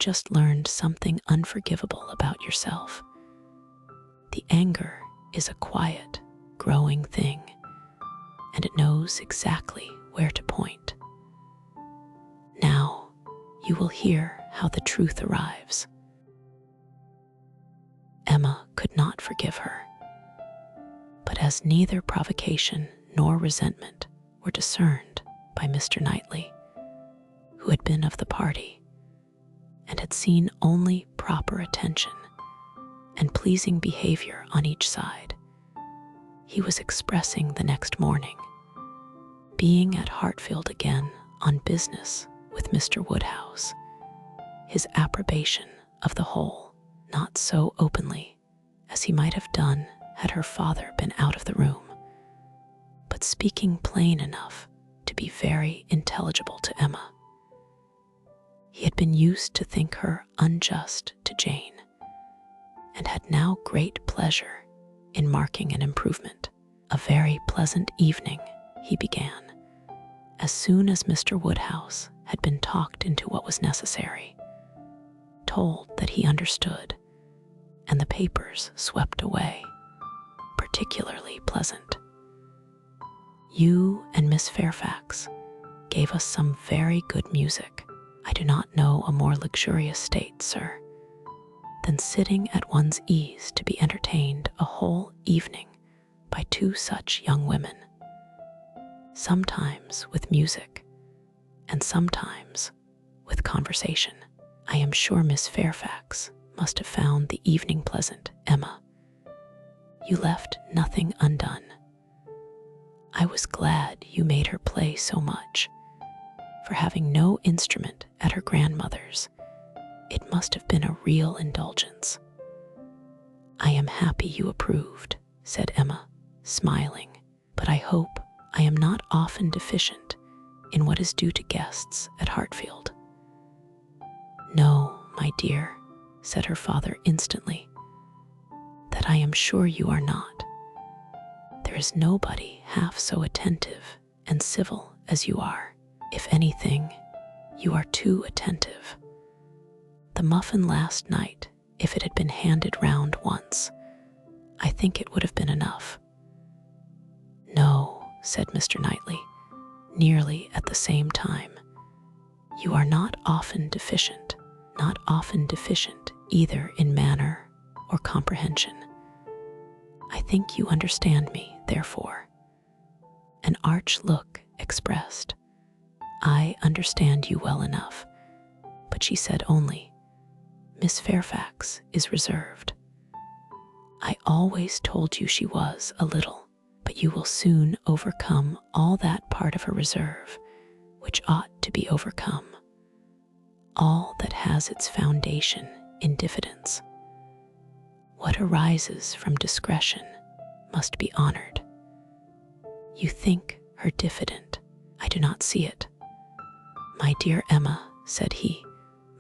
just learned something unforgivable about yourself. The anger is a quiet, growing thing, and it knows exactly where to point. Now, you will hear how the truth arrives. Emma could not forgive her, but as neither provocation nor resentment were discerned by Mr. Knightley, who had been of the party and had seen only proper attention and pleasing behaviour on each side, he was expressing the next morning, being at Hartfield again on business with Mr. Woodhouse, his approbation of the whole, not so openly as he might have done had her father been out of the room, but speaking plain enough to be very intelligible to Emma. He had been used to think her unjust to Jane, and had now great pleasure in marking an improvement. A very pleasant evening, he began, as soon as Mr. Woodhouse had been talked into what was necessary, told that he understood, and the papers swept away. Particularly pleasant. You and Miss Fairfax gave us some very good music. I do not know a more luxurious state, sir, than sitting at one's ease to be entertained a whole evening by two such young women, sometimes with music, and sometimes with conversation. I am sure Miss Fairfax must have found the evening pleasant, Emma. You left nothing undone. I was glad you made her play so much, for having no instrument at her grandmother's, it must have been a real indulgence. I am happy you approved, said Emma, smiling, but I hope I am not often deficient in what is due to guests at Hartfield. No, my dear, said her father instantly, that I am sure you are not. There is nobody half so attentive and civil as you are. If anything, you are too attentive. The muffin last night, if it had been handed round once, I think it would have been enough. No, said Mr. Knightley, nearly at the same time. You are not often deficient either in manner or comprehension. I think you understand me, therefore. An arch look expressed, I understand you well enough, but she said only, Miss Fairfax is reserved. I always told you she was a little, but you will soon overcome all that part of her reserve which ought to be overcome, all that has its foundation in diffidence. What arises from discretion must be honored. You think her diffident. I do not see it. My dear Emma, said he,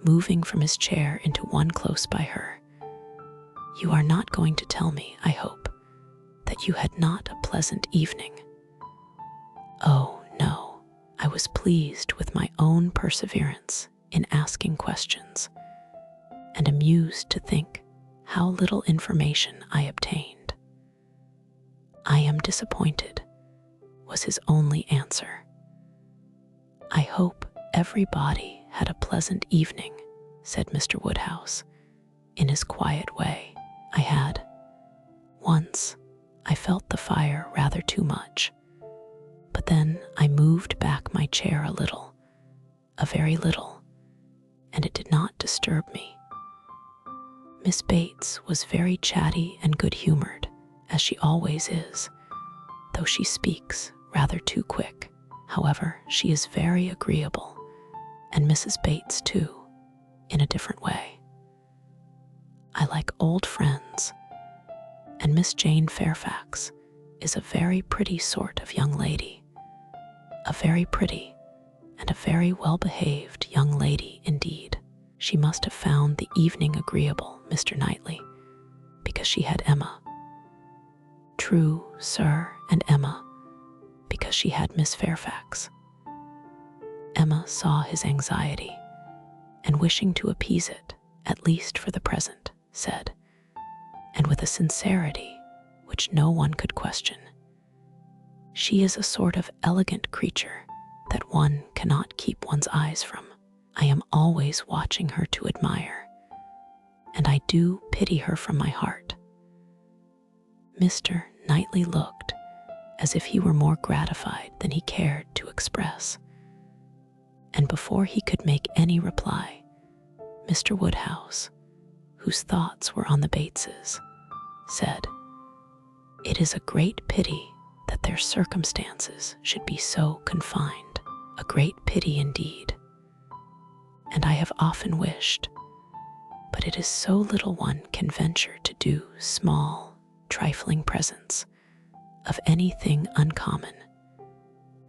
moving from his chair into one close by her, you are not going to tell me, I hope, that you had not a pleasant evening. Oh, no, I was pleased with my own perseverance in asking questions, and amused to think how little information I obtained. I am disappointed, was his only answer. I hope everybody had a pleasant evening, said Mr. Woodhouse, in his quiet way. I had. Once, I felt the fire rather too much, but then I moved back my chair a little, a very little, and it did not disturb me. Miss Bates was very chatty and good-humored, as she always is, though she speaks rather too quick. However, she is very agreeable, and Mrs. Bates too, in a different way. I like old friends, and Miss Jane Fairfax is a very pretty sort of young lady, a very pretty and a very well-behaved young lady indeed. She must have found the evening agreeable, Mr. Knightley, because she had Emma. True, sir, and Emma, because she had Miss Fairfax. Emma saw his anxiety, and wishing to appease it, at least for the present, said, and with a sincerity which no one could question, "She is a sort of elegant creature that one cannot keep one's eyes from. I am always watching her to admire, and I do pity her from my heart." Mr. Knightley looked as if he were more gratified than he cared to express, and before he could make any reply, Mr. Woodhouse, whose thoughts were on the Bateses, said, "It is a great pity that their circumstances should be so confined, a great pity indeed, and I have often wished, but it is so little one can venture to do small, trifling presents of anything uncommon.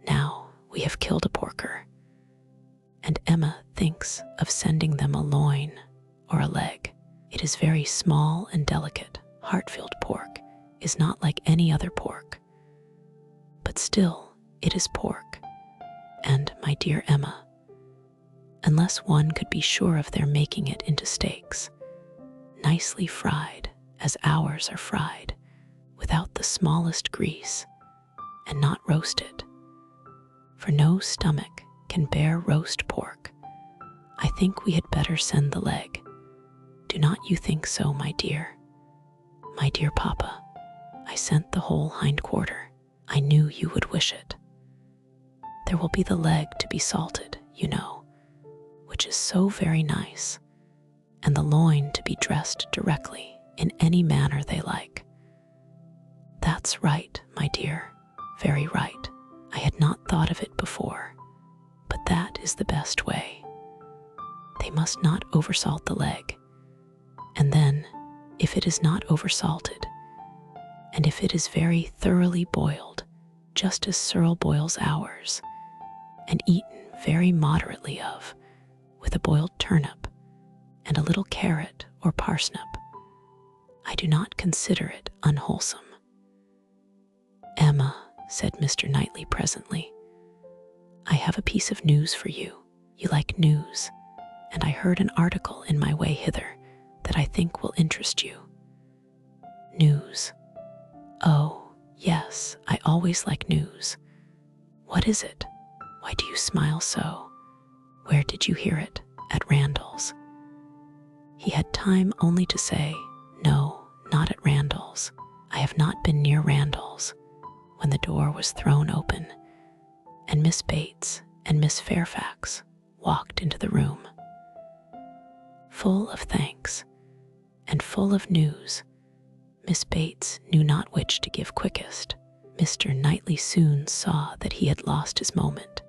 Now we have killed a porker, and Emma thinks of sending them a loin or a leg. It is very small and delicate. Hartfield pork is not like any other pork, but still it is pork. And, my dear Emma, unless one could be sure of their making it into steaks, nicely fried as ours are fried, without the smallest grease, and not roasted, for no stomach can bear roast pork, I think we had better send the leg. Do not you think so, my dear? My dear papa, I sent the whole hind quarter. I knew you would wish it. There will be the leg to be salted, you know, which is so very nice, and the loin to be dressed directly in any manner they like." "That's right, my dear, very right. I had not thought of it before, but that is the best way. They must not oversalt the leg, and then, if it is not oversalted, and if it is very thoroughly boiled, just as Searle boils ours, and eaten very moderately of, with a boiled turnip and a little carrot or parsnip, I do not consider it unwholesome." "Emma," said Mr. Knightley presently, "I have a piece of news for you. You like news, and I heard an article in my way hither that I think will interest you." "News? Oh, yes, I always like news. What is it? Why do you smile so? Where did you hear it? At Randall's?" He had time only to say, "No, not at Randall's. I have not been near Randall's," when the door was thrown open, and Miss Bates and Miss Fairfax walked into the room. Full of thanks and full of news, Miss Bates knew not which to give quickest. Mr. Knightley soon saw that he had lost his moment,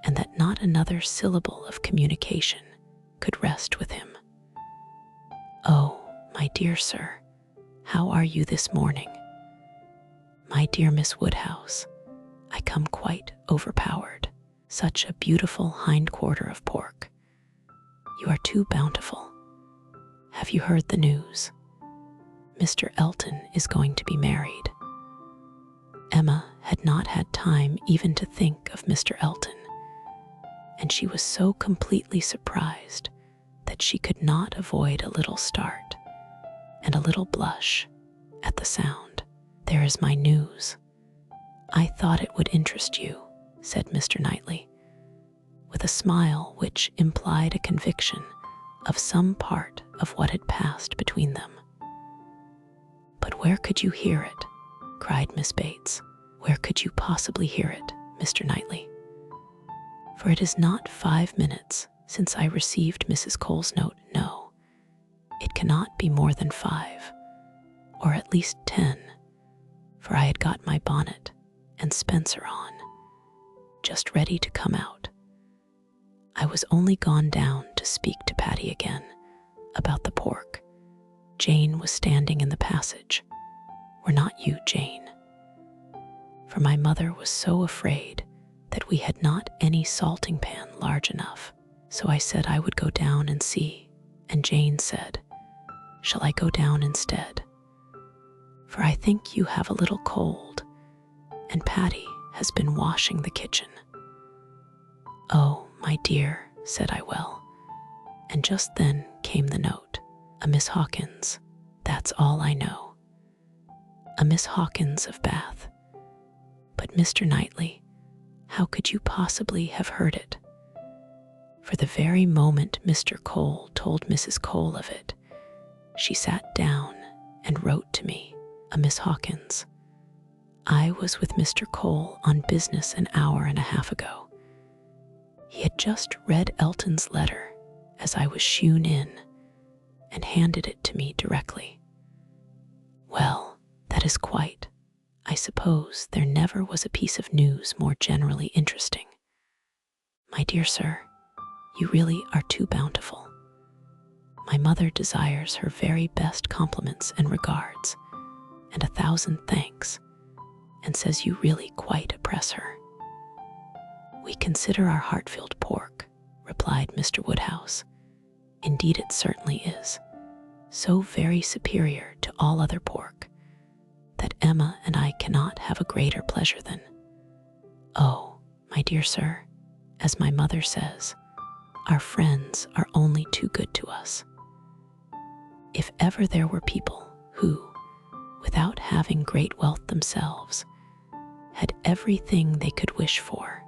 and that not another syllable of communication could rest with him. "Oh, my dear sir, how are you this morning? My dear Miss Woodhouse, I come quite overpowered. Such a beautiful hind quarter of pork. You are too bountiful. Have you heard the news? Mr. Elton is going to be married." Emma had not had time even to think of Mr. Elton, and she was so completely surprised that she could not avoid a little start and a little blush at the sound. "There is my news. I thought it would interest you," said Mr. Knightley, with a smile which implied a conviction of some part of what had passed between them. "But where could you hear it?" cried Miss Bates. "Where could you possibly hear it, Mr. Knightley? For it is not 5 minutes since I received Mrs. Cole's note. No, it cannot be more than 5, or at least 10, for I had got my bonnet and spencer on, just ready to come out. I was only gone down to speak to Patty again about the pork. Jane was standing in the passage. Were not you, Jane? For my mother was so afraid that we had not any salting pan large enough. So I said I would go down and see, and Jane said, 'Shall I go down instead? For I think you have a little cold, and Patty has been washing the kitchen.' 'Oh, my dear,' said I, 'well, And just then came the note. A Miss Hawkins, that's all I know. A Miss Hawkins of Bath. But Mr. Knightley, how could you possibly have heard it? For the very moment Mr. Cole told Mrs. Cole of it, she sat down and wrote to me, a Miss Hawkins. I was with Mr. Cole on business an hour and a half ago. He had just read Elton's letter as I was shewn in and handed it to me directly. Well, that is quite. I suppose there never was a piece of news more generally interesting. My dear sir, you really are too bountiful. My mother desires her very best compliments and regards, and 1,000 thanks, and says you really quite oppress her. We consider our heart-filled pork, replied Mr. Woodhouse. Indeed it certainly is, so very superior to all other pork, that Emma and I cannot have a greater pleasure than. Oh, my dear sir, as my mother says, our friends are only too good to us. If ever there were people who, without having great wealth themselves, had everything they could wish for,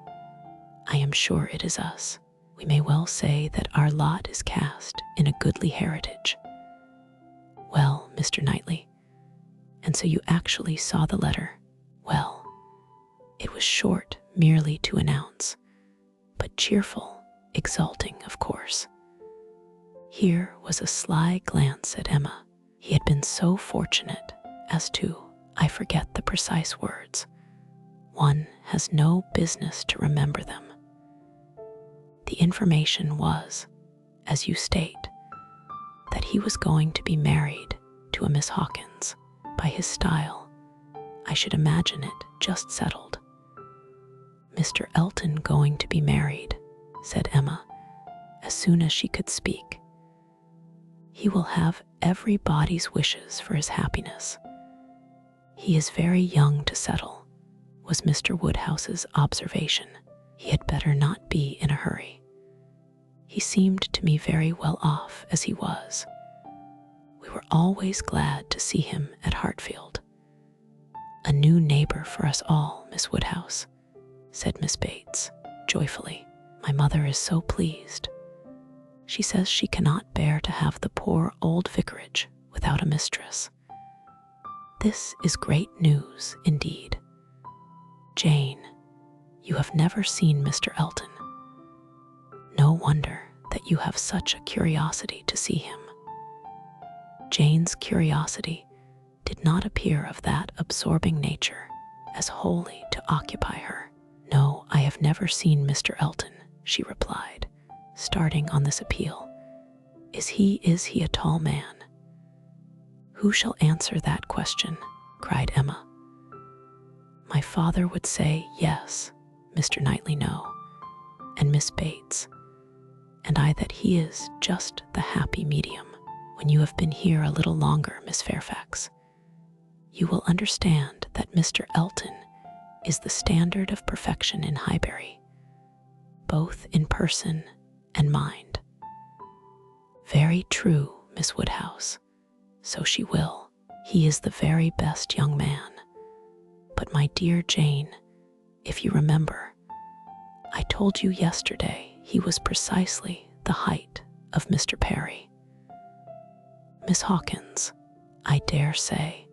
I am sure it is us. We may well say that our lot is cast in a goodly heritage. Well, Mr. Knightley, and so you actually saw the letter. Well, it was short merely to announce, but cheerful, exulting, of course. Here was a sly glance at Emma. He had been so fortunate as to, I forget the precise words. One has no business to remember them. The information was, as you state, that he was going to be married to a Miss Hawkins. By his style, I should imagine it just settled. Mr. Elton going to be married, said Emma, as soon as she could speak. He will have everybody's wishes for his happiness. He is very young to settle, was Mr. Woodhouse's observation. He had better not be in a hurry. He seemed to me very well off as he was. We were always glad to see him at Hartfield. A new neighbor for us all, Miss Woodhouse, said Miss Bates, joyfully. My mother is so pleased. She says she cannot bear to have the poor old vicarage without a mistress. This is great news indeed. Jane, you have never seen Mr. Elton. No wonder that you have such a curiosity to see him. Jane's curiosity did not appear of that absorbing nature as wholly to occupy her. No, I have never seen Mr. Elton, she replied, starting on this appeal. Is he a tall man? Who shall answer that question? Cried Emma. My father would say yes, Mr. Knightley no, and Miss Bates, and I that he is just the happy medium. When you have been here a little longer, Miss Fairfax, you will understand that Mr. Elton is the standard of perfection in Highbury, both in person and mind. Very true, Miss Woodhouse, so she will. He is the very best young man. But my dear Jane, if you remember, I told you yesterday he was precisely the height of Mr. Perry. Miss Hawkins, I dare say,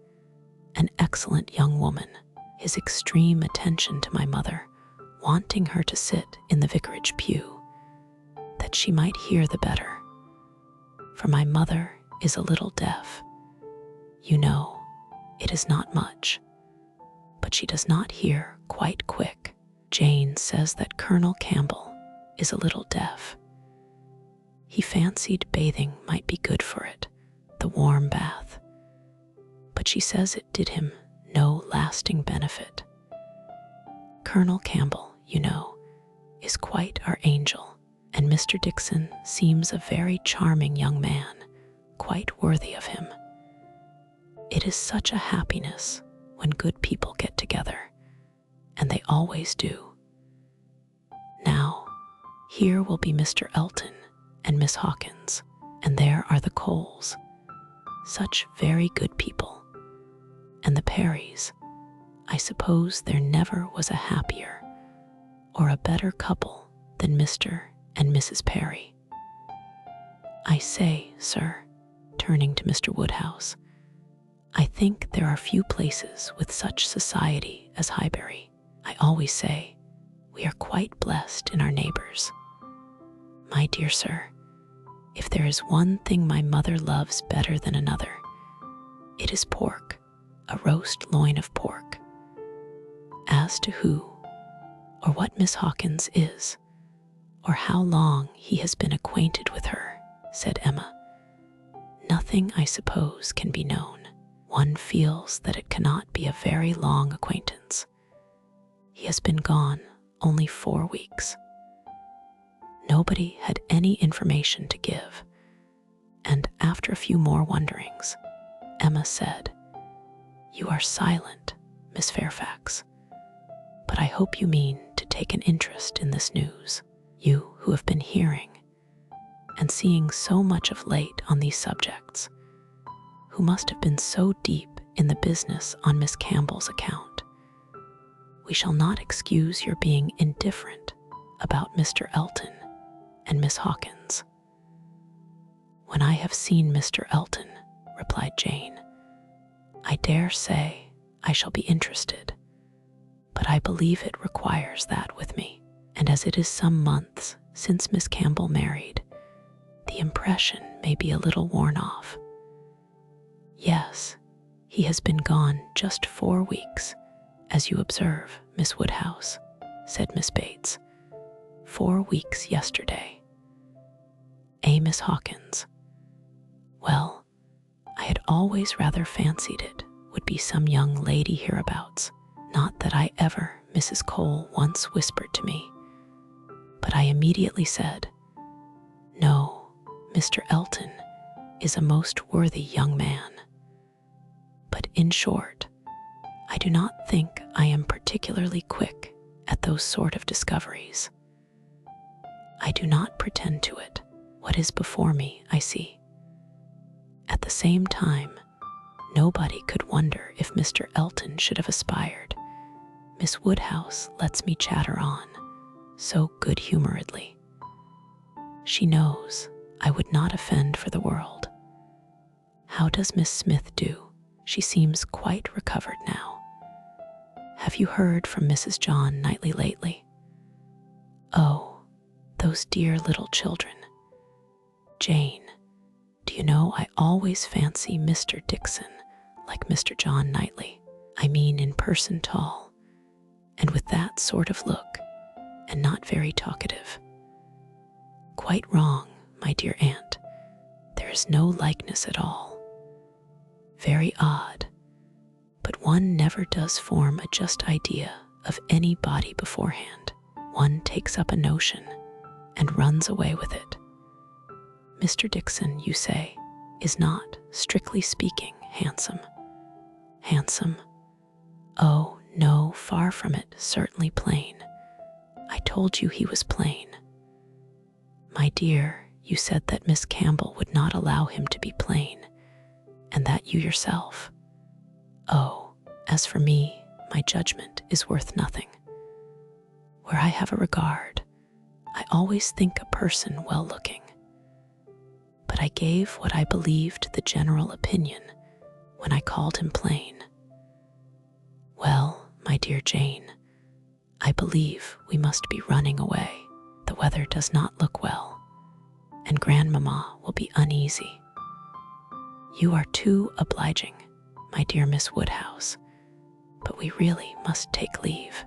an excellent young woman, his extreme attention to my mother, wanting her to sit in the vicarage pew, that she might hear the better. For my mother is a little deaf. You know, it is not much, but she does not hear quite quick. Jane says that Colonel Campbell is a little deaf. He fancied bathing might be good for it, the warm bath, but she says it did him no lasting benefit. Colonel Campbell, you know, is quite our angel, and Mr. Dixon seems a very charming young man, quite worthy of him. It is such a happiness when good people get together, and they always do. Now, here will be Mr. Elton and Miss Hawkins, and there are the Coles, such very good people. And the Perrys, I suppose there never was a happier or a better couple than Mr. and Mrs. Perry. I say, sir, turning to Mr. Woodhouse, I think there are few places with such society as Highbury. I always say we are quite blessed in our neighbors. My dear sir, if there is one thing my mother loves better than another, it is pork, a roast loin of pork. As to who or what Miss Hawkins is, or how long he has been acquainted with her, said Emma, nothing, I suppose, can be known. One feels that it cannot be a very long acquaintance. He has been gone only 4 weeks. Nobody had any information to give, and after a few more wonderings, Emma said, "You are silent, Miss Fairfax, but I hope you mean to take an interest in this news, you who have been hearing and seeing so much of late on these subjects, who must have been so deep in the business on Miss Campbell's account. We shall not excuse your being indifferent about Mr. Elton and Miss Hawkins." "When I have seen Mr. Elton," replied Jane, "I dare say I shall be interested, but I believe it requires that with me, and as it is some months since Miss Campbell married, the impression may be a little worn off." "Yes, he has been gone just 4 weeks, as you observe, Miss Woodhouse," said Miss Bates. 4 weeks yesterday. Miss Hawkins. Well, I had always rather fancied it would be some young lady hereabouts, not that I ever, Mrs. Cole once whispered to me, but I immediately said, "No, Mr. Elton is a most worthy young man." But in short, I do not think I am particularly quick at those sort of discoveries. I do not pretend to it. What is before me, I see. At the same time, nobody could wonder if Mr. Elton should have aspired. Miss Woodhouse lets me chatter on, so good-humoredly. She knows I would not offend for the world. How does Miss Smith do? She seems quite recovered now. Have you heard from Mrs. John Knightley lately? Oh, those dear little children. Jane, do you know I always fancy Mr. Dixon like Mr. John Knightley. I mean in person tall, and with that sort of look, and not very talkative. Quite wrong, my dear aunt. There is no likeness at all. Very odd, but one never does form a just idea of any body beforehand. One takes up a notion and runs away with it. Mr. Dixon, you say, is not, strictly speaking, handsome. Handsome? Oh, no, far from it, certainly plain. I told you he was plain. My dear, you said that Miss Campbell would not allow him to be plain, and that you yourself. Oh, as for me, my judgment is worth nothing. Where I have a regard, I always think a person well-looking. But I gave what I believed the general opinion when I called him plain. Well, my dear Jane, I believe we must be running away. The weather does not look well, and Grandmamma will be uneasy. You are too obliging, my dear Miss Woodhouse, but we really must take leave.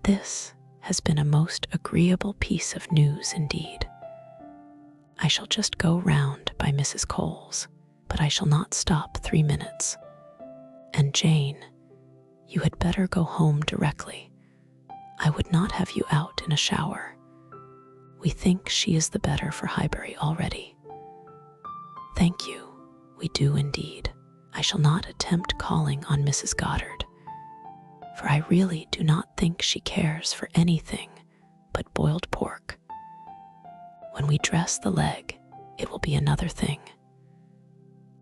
This has been a most agreeable piece of news indeed. I shall just go round by Mrs. Cole's, but I shall not stop 3 minutes. And Jane, you had better go home directly. I would not have you out in a shower. We think she is the better for Highbury already. Thank you, we do indeed. I shall not attempt calling on Mrs. Goddard, for I really do not think she cares for anything but boiled pork. When we dress the leg, it will be another thing.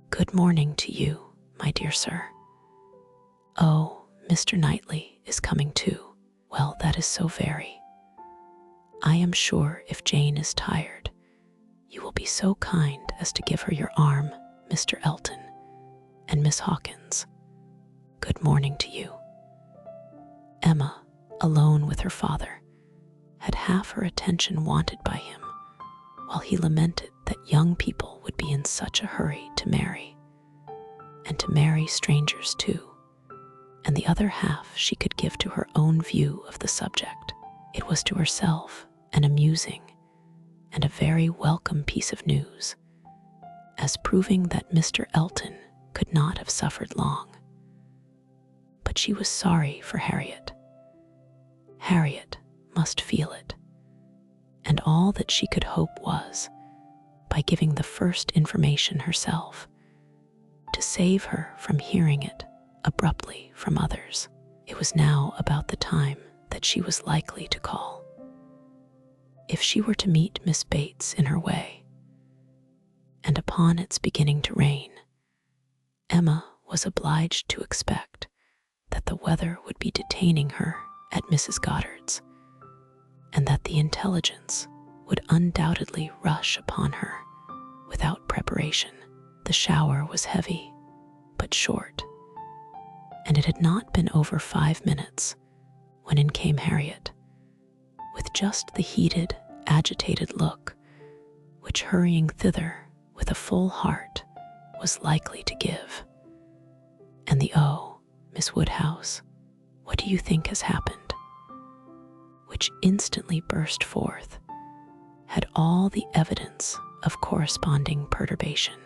Good morning to you, my dear sir. Oh, Mr. Knightley is coming too. Well, that is so very. I am sure if Jane is tired, you will be so kind as to give her your arm, Mr. Elton, and Miss Hawkins. Good morning to you. Emma, alone with her father, had half her attention wanted by him, while he lamented that young people would be in such a hurry to marry, and to marry strangers too, and the other half she could give to her own view of the subject. It was to herself an amusing and a very welcome piece of news, as proving that Mr. Elton could not have suffered long. But she was sorry for Harriet. Harriet must feel it, and all that she could hope was, by giving the first information herself, to save her from hearing it abruptly from others. It was now about the time that she was likely to call. If she were to meet Miss Bates in her way, and upon its beginning to rain, Emma was obliged to expect that the weather would be detaining her at Mrs. Goddard's, and that the intelligence would undoubtedly rush upon her without preparation. The shower was heavy, but short, and it had not been over 5 minutes when in came Harriet, with just the heated, agitated look which hurrying thither with a full heart was likely to give. And the "Oh, Miss Woodhouse, what do you think has happened?" which instantly burst forth, had all the evidence of corresponding perturbation.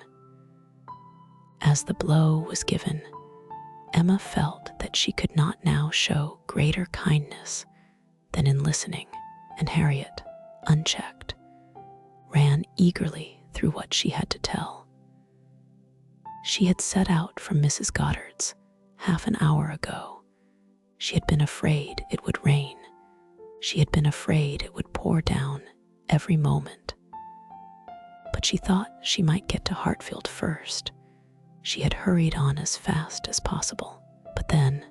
As the blow was given, Emma felt that she could not now show greater kindness than in listening, and Harriet, unchecked, ran eagerly through what she had to tell. She had set out from Mrs. Goddard's half an hour ago. She had been afraid it would rain. She had been afraid it would pour down every moment. But she thought she might get to Hartfield first. She had hurried on as fast as possible. But then,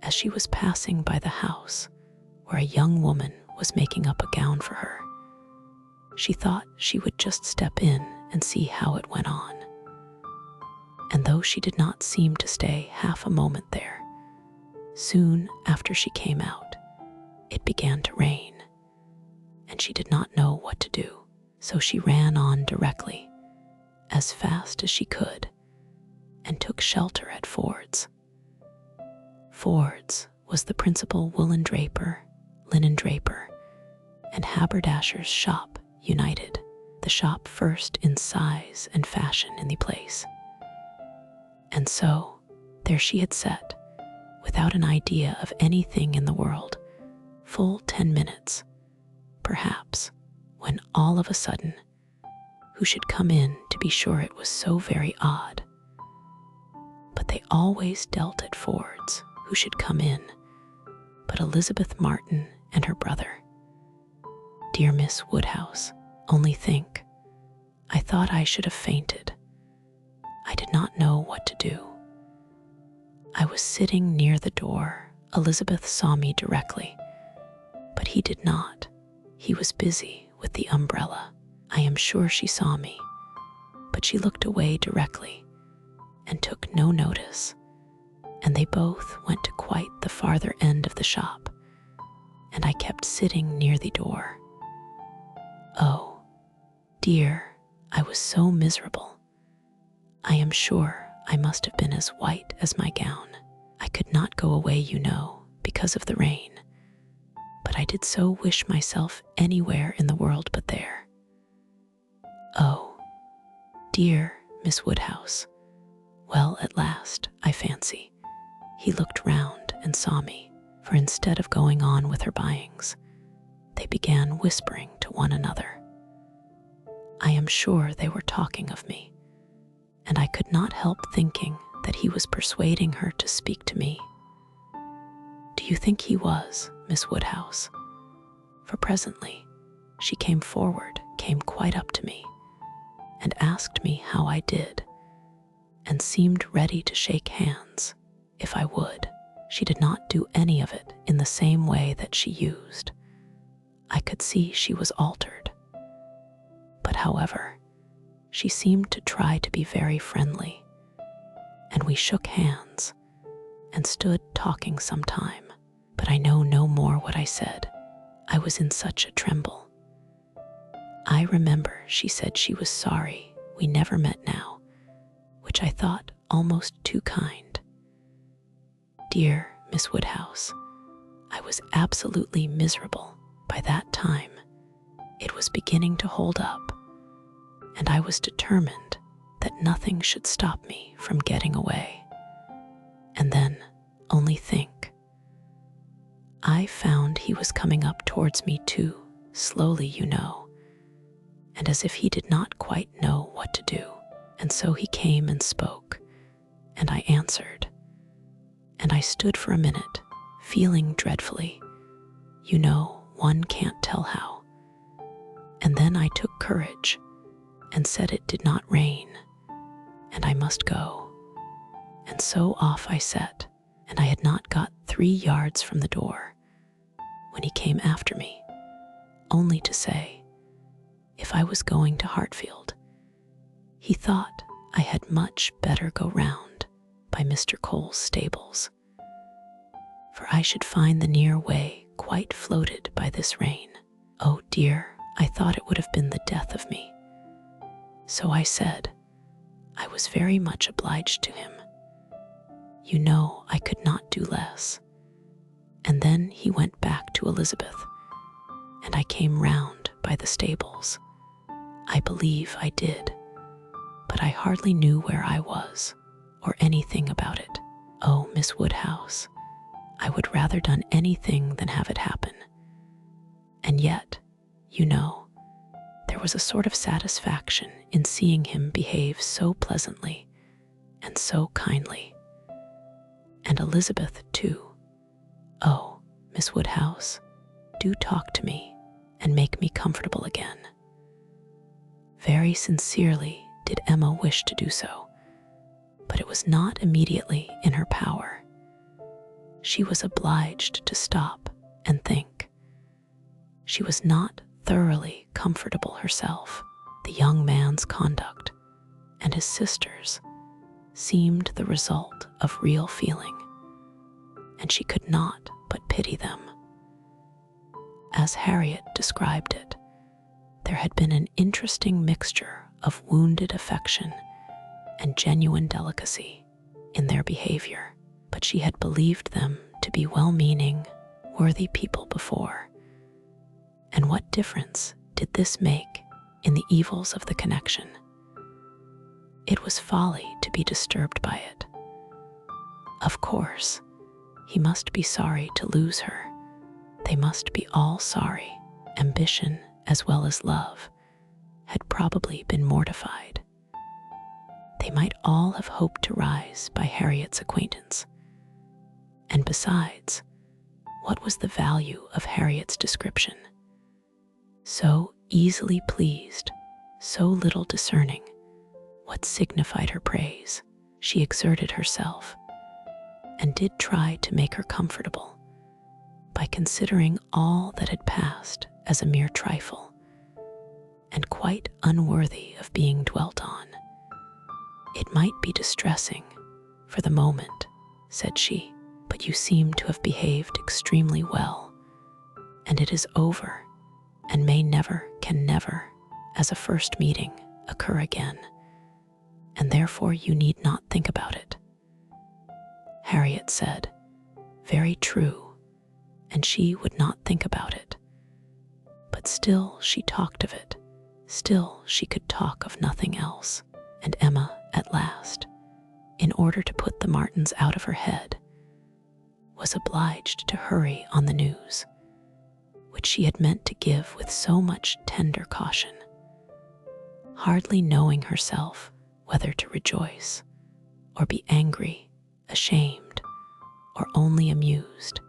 as she was passing by the house where a young woman was making up a gown for her, she thought she would just step in and see how it went on. And though she did not seem to stay half a moment there, soon after she came out, it began to rain, and she did not know what to do. So she ran on directly, as fast as she could, and took shelter at Ford's. Ford's was the principal woolen draper, linen draper, and haberdasher's shop united, the shop first in size and fashion in the place. And so, there she had sat, without an idea of anything in the world, full 10 minutes, perhaps, when all of a sudden, who should come in, to be sure it was so very odd. But they always dealt at Ford's, who should come in, but Elizabeth Martin and her brother. Dear Miss Woodhouse, only think, I thought I should have fainted. I did not know what to do. I was sitting near the door. Elizabeth saw me directly, but he did not. He was busy with the umbrella. I am sure she saw me, but she looked away directly and took no notice, and they both went to quite the farther end of the shop, and I kept sitting near the door. Oh, dear, I was so miserable. I am sure I must have been as white as my gown. I could not go away, you know, because of the rain, but I did so wish myself anywhere in the world but there. Oh, dear Miss Woodhouse. Well, at last, I fancy, he looked round and saw me, for instead of going on with her buyings, they began whispering to one another. I am sure they were talking of me, and I could not help thinking that he was persuading her to speak to me. Do you think he was, Miss Woodhouse? For presently she came forward, came quite up to me and asked me how I did, and seemed ready to shake hands if I would. She did not do any of it in the same way that she used. I could see she was altered. But however, she seemed to try to be very friendly, and we shook hands and stood talking some time. But I know no more what I said. I was in such a tremble. I remember she said she was sorry we never met now, which I thought almost too kind. Dear Miss Woodhouse, I was absolutely miserable by that time. It was beginning to hold up, and I was determined that nothing should stop me from getting away. And then, only think, I found he was coming up towards me too, slowly, you know, and as if he did not quite know what to do. And so he came and spoke, and I answered. And I stood for a minute, feeling dreadfully. You know, one can't tell how. And then I took courage and said it did not rain, and I must go. And so off I set, and I had not got 3 yards from the door when he came after me, only to say, if I was going to Hartfield, he thought I had much better go round by Mr. Cole's stables, for I should find the near way quite floated by this rain. Oh dear, I thought it would have been the death of me. So I said I was very much obliged to him. You know I could not do less. And then he went back to Elizabeth, and I came round by the stables. I believe I did, but I hardly knew where I was, or anything about it. Oh, Miss Woodhouse, I would rather done anything than have it happen. And yet, you know, there was a sort of satisfaction in seeing him behave so pleasantly and so kindly. And Elizabeth, too. Oh, Miss Woodhouse, do talk to me and make me comfortable again. Very sincerely did Emma wish to do so, but it was not immediately in her power. She was obliged to stop and think. She was not thoroughly comfortable herself. The young man's conduct and his sister's seemed the result of real feeling, and she could not but pity them. As Harriet described it, there had been an interesting mixture of wounded affection and genuine delicacy in their behavior, but she had believed them to be well-meaning, worthy people before. And what difference did this make in the evils of the connection? It was folly to be disturbed by it. Of course, he must be sorry to lose her. They must be all sorry. Ambition, as well as love, had probably been mortified. They might all have hoped to rise by Harriet's acquaintance. And besides, what was the value of Harriet's description? So easily pleased, so little discerning, what signified her praise? She exerted herself, and did try to make her comfortable, by considering all that had passed as a mere trifle, and quite unworthy of being dwelt on. It might be distressing for the moment, said she, but you seem to have behaved extremely well, and it is over, and may never, can never, as a first meeting, occur again, and therefore you need not think about it. Harriet said, very true, and she would not think about it. But still she talked of it, still she could talk of nothing else, and Emma, at last, in order to put the Martins out of her head, was obliged to hurry on the news, which she had meant to give with so much tender caution, hardly knowing herself whether to rejoice, or be angry, ashamed, or only amused,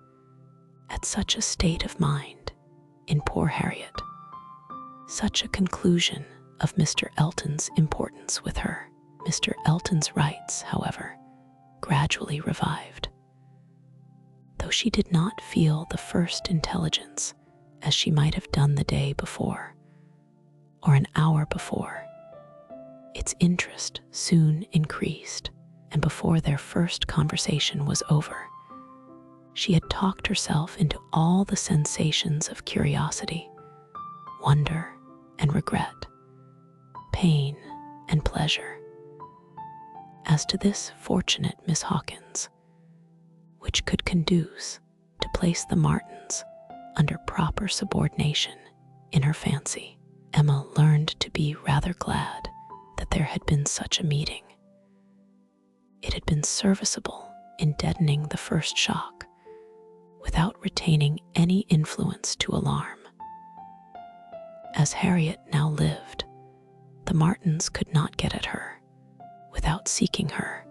at such a state of mind in poor Harriet. such a conclusion of Mr. Elton's importance with her. Mr. Elton's rights, however, gradually revived. Though she did not feel the first intelligence as she might have done the day before, or an hour before, its interest soon increased, and before their first conversation was over, she had talked herself into all the sensations of curiosity, wonder and regret, pain and pleasure. As to this fortunate Miss Hawkins, which could conduce to place the Martins under proper subordination in her fancy, Emma learned to be rather glad that there had been such a meeting. It had been serviceable in deadening the first shock, without retaining any influence to alarm. As Harriet now lived, the Martins could not get at her without seeking her,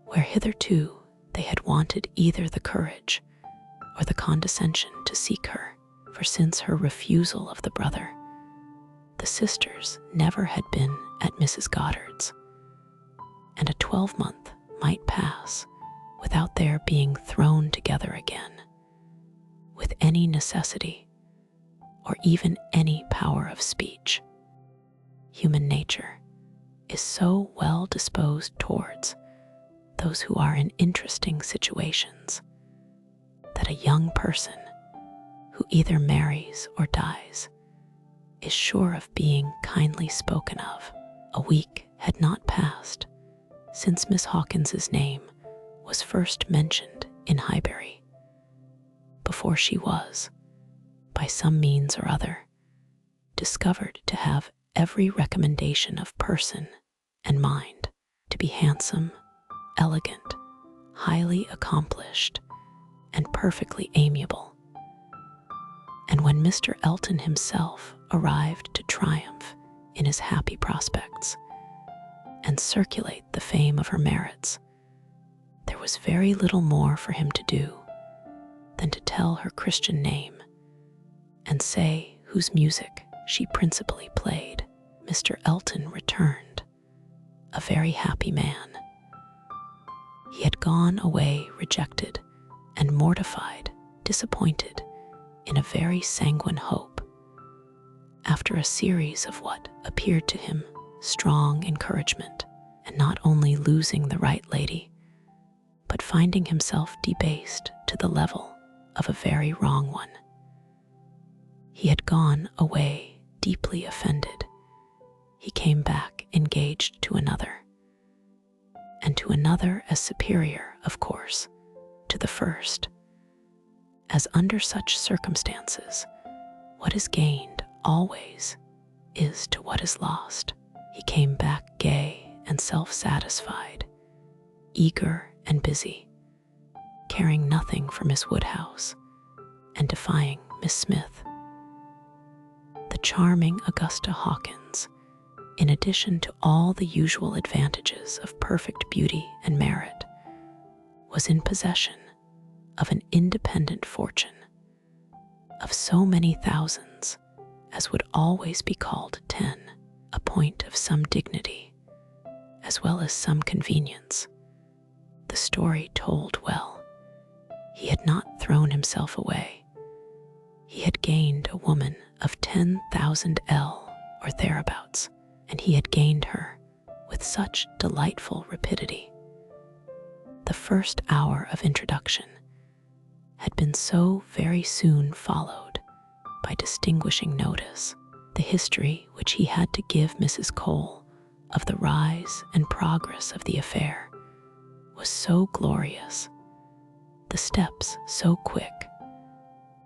where hitherto they had wanted either the courage or the condescension to seek her, for since her refusal of the brother, the sisters never had been at Mrs. Goddard's, and a 12-month might pass without their being thrown together again, with any necessity or even any power of speech. Human nature is so well disposed towards those who are in interesting situations that a young person who either marries or dies is sure of being kindly spoken of. A week had not passed since Miss Hawkins's name was first mentioned in Highbury, before she was, by some means or other, discovered to have every recommendation of person and mind, to be handsome, elegant, highly accomplished, and perfectly amiable. And when Mr. Elton himself arrived to triumph in his happy prospects and circulate the fame of her merits, there was very little more for him to do than to tell her Christian name and say whose music she principally played. Mr. Elton returned, a very happy man. He had gone away rejected and mortified, disappointed, in a very sanguine hope, after a series of what appeared to him strong encouragement, and not only losing the right lady, but finding himself debased to the level of a very wrong one. He had gone away deeply offended. He came back engaged to another, and to another as superior, of course, to the first. As under such circumstances, what is gained always is to what is lost. He came back gay and self-satisfied, eager and busy, caring nothing for Miss Woodhouse, and defying Miss Smith. The charming Augusta Hawkins, in addition to all the usual advantages of perfect beauty and merit, was in possession of an independent fortune, of so many thousands as would always be called 10, a point of some dignity, as well as some convenience. The story told well. He had not thrown himself away. He had gained a woman of 10,000 L or thereabouts, and he had gained her with such delightful rapidity. The first hour of introduction had been so very soon followed by distinguishing notice. The history which he had to give Mrs. Cole of the rise and progress of the affair was so glorious, the steps so quick,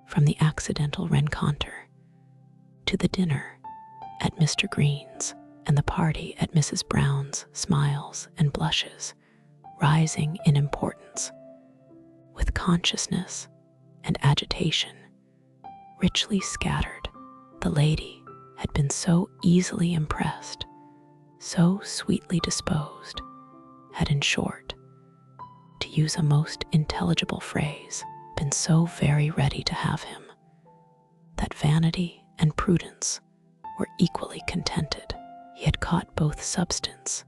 from the accidental rencontre to the dinner at Mr. Green's and the party at Mrs. Brown's, smiles and blushes rising in importance, with consciousness and agitation richly scattered. The lady had been so easily impressed, so sweetly disposed, had, in short, to use a most intelligible phrase, been so very ready to have him, that vanity and prudence were equally contented. He had caught both substance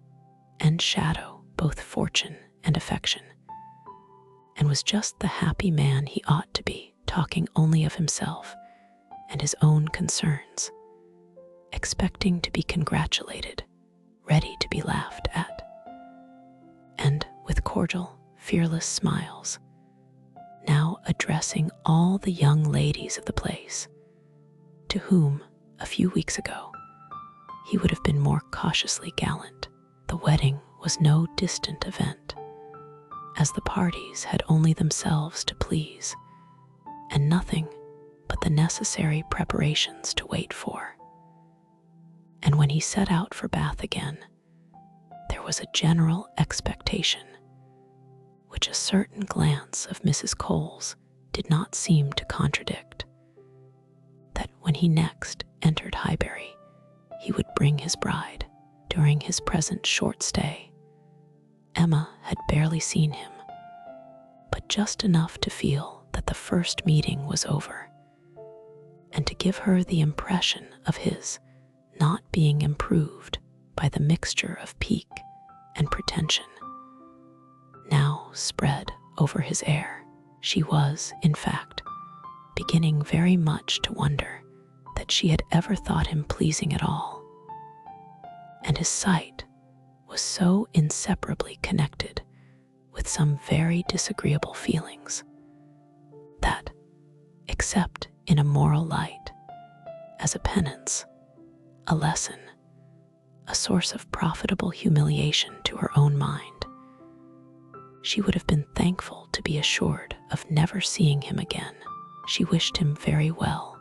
and shadow, both fortune and affection, and was just the happy man he ought to be, talking only of himself and his own concerns, expecting to be congratulated, ready to be laughed at, and with cordial, fearless smiles, now addressing all the young ladies of the place, to whom, a few weeks ago, he would have been more cautiously gallant. The wedding was no distant event, as the parties had only themselves to please, and nothing but the necessary preparations to wait for. And when he set out for Bath again, there was a general expectation, which a certain glance of Mrs. Cole's did not seem to contradict, that when he next entered Highbury, he would bring his bride. During his present short stay, Emma had barely seen him, but just enough to feel that the first meeting was over, and to give her the impression of his not being improved by the mixture of pique and pretension now spread over his air. She was, in fact, beginning very much to wonder that she had ever thought him pleasing at all, and his sight was so inseparably connected with some very disagreeable feelings that, except in a moral light, as a penance, a lesson, a source of profitable humiliation to her own mind, she would have been thankful to be assured of never seeing him again. She wished him very well,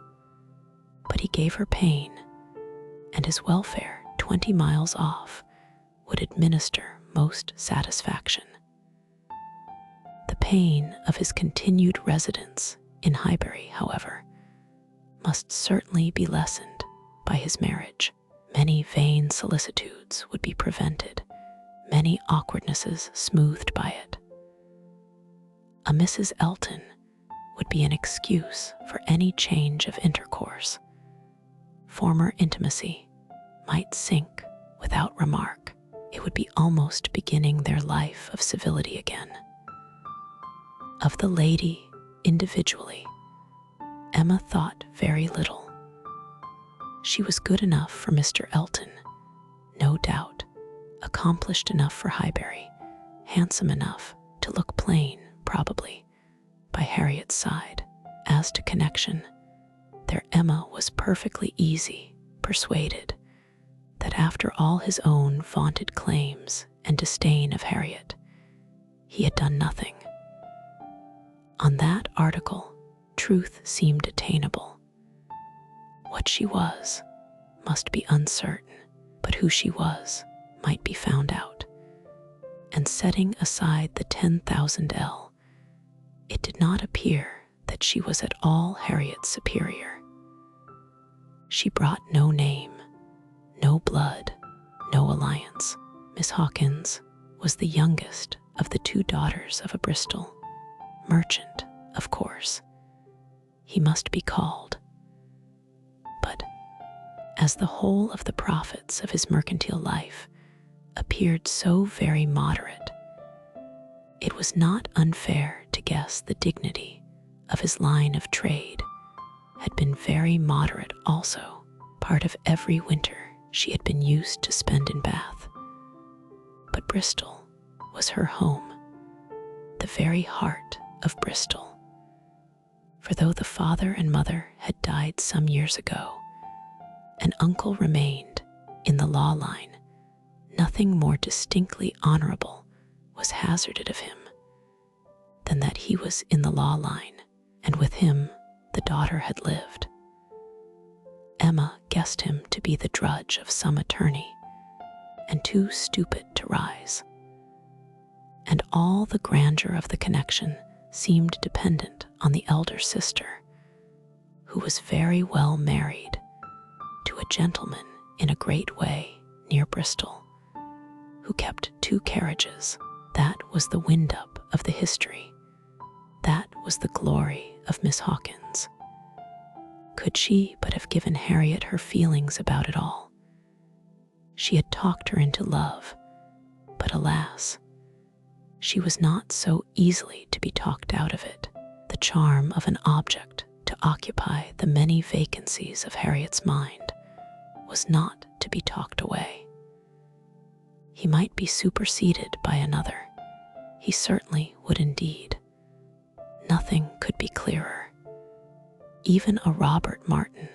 but he gave her pain, and his welfare 20 miles off would administer most satisfaction. The pain of his continued residence in Highbury, however, must certainly be lessened by his marriage. Many vain solicitudes would be prevented, many awkwardnesses smoothed by it. A Mrs. Elton would be an excuse for any change of intercourse. Former intimacy might sink without remark. It would be almost beginning their life of civility again. Of the lady individually, Emma thought very little. She was good enough for Mr. Elton, no doubt, accomplished enough for Highbury, handsome enough to look plain, probably, by Harriet's side. As to connection, their Emma was perfectly easy, persuaded that after all his own vaunted claims and disdain of Harriet, he had done nothing. On that article, truth seemed attainable. What she was must be uncertain, but who she was might be found out. And setting aside the 10,000 L, it did not appear that she was at all Harriet's superior. She brought no name, no blood, no alliance. Miss Hawkins was the youngest of the 2 daughters of a Bristol merchant, of course. He must be called. But as the whole of the profits of his mercantile life appeared so very moderate, it was not unfair to guess the dignity of his line of trade had been very moderate also. Part of every winter she had been used to spend in Bath, but Bristol was her home, the very heart of Bristol. For though the father and mother had died some years ago, an uncle remained in the law line, nothing more distinctly honorable was hazarded of him than that he was in the law line, and with him the daughter had lived. Emma guessed him to be the drudge of some attorney, and too stupid to rise. And all the grandeur of the connection seemed dependent on the elder sister, who was very well married to a gentleman in a great way near Bristol, who kept 2 carriages. That was the wind-up of the history. That was the glory of Miss Hawkins. Could she but have given Harriet her feelings about it all? She had talked her into love, but alas, she was not so easily to be talked out of it. The charm of an object to occupy the many vacancies of Harriet's mind was not to be talked away. He might be superseded by another. He certainly would indeed. Nothing could be clearer. Even a Robert Martin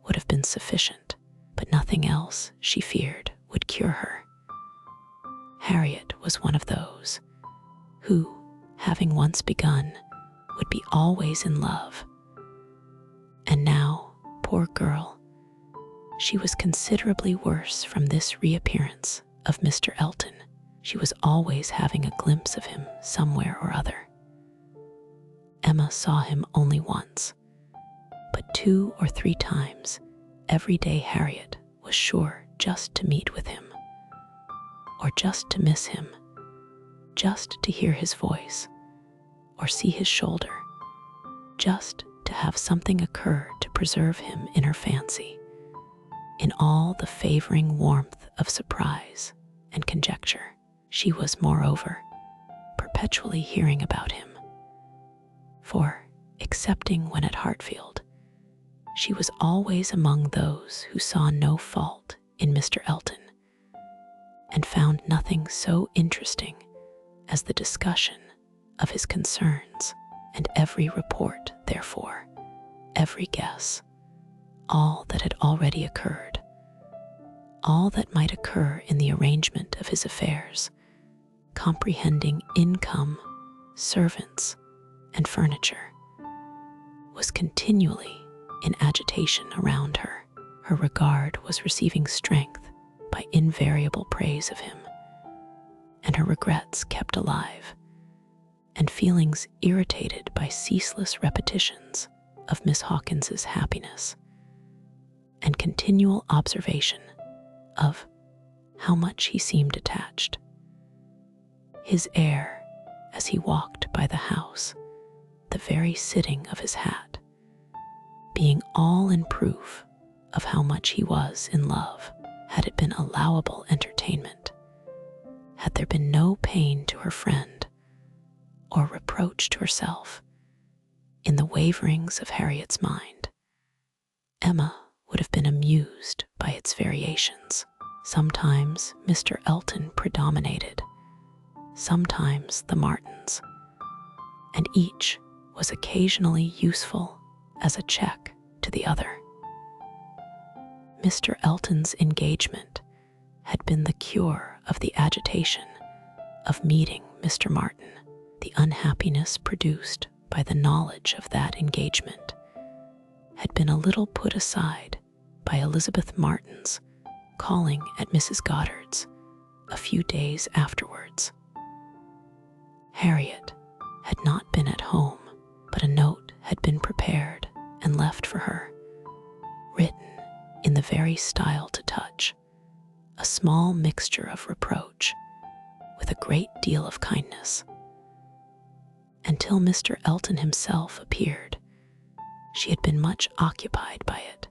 would have been sufficient, but nothing else, she feared, would cure her. Harriet was one of those who, having once begun, would be always in love. And now, poor girl, she was considerably worse from this reappearance of Mr. Elton. She was always having a glimpse of him somewhere or other. Emma saw him only once, but 2 or 3 times every day Harriet was sure just to meet with him, or just to miss him, just to hear his voice, or see his shoulder, just to have something occur to preserve him in her fancy, in all the favoring warmth of surprise and conjecture. She was, moreover, perpetually hearing about him, for, excepting when at Hartfield, she was always among those who saw no fault in Mr. Elton, and found nothing so interesting as the discussion of his concerns, and every report, therefore, every guess, all that had already occurred, all that might occur in the arrangement of his affairs, comprehending income, servants, and furniture, was continually in agitation around her. Her regard was receiving strength by invariable praise of him, and her regrets kept alive, and feelings irritated by ceaseless repetitions of Miss Hawkins's happiness, and continual observation of how much he seemed attached. His air, as he walked by the house, the very sitting of his hat, being all in proof of how much he was in love. Had it been allowable entertainment, had there been no pain to her friend or reproach to herself in the waverings of Harriet's mind, Emma would have been amused by its variations. Sometimes Mr. Elton predominated, sometimes the Martins, and each was occasionally useful as a check to the other. Mr. Elton's engagement had been the cure of the agitation of meeting Mr. Martin. The unhappiness produced by the knowledge of that engagement had been a little put aside by Elizabeth Martin's calling at Mrs. Goddard's a few days afterwards. Harriet had not been at home, but a note had been prepared and left for her, written in the very style to touch, a small mixture of reproach with a great deal of kindness. Until Mr. Elton himself appeared, she had been much occupied by it,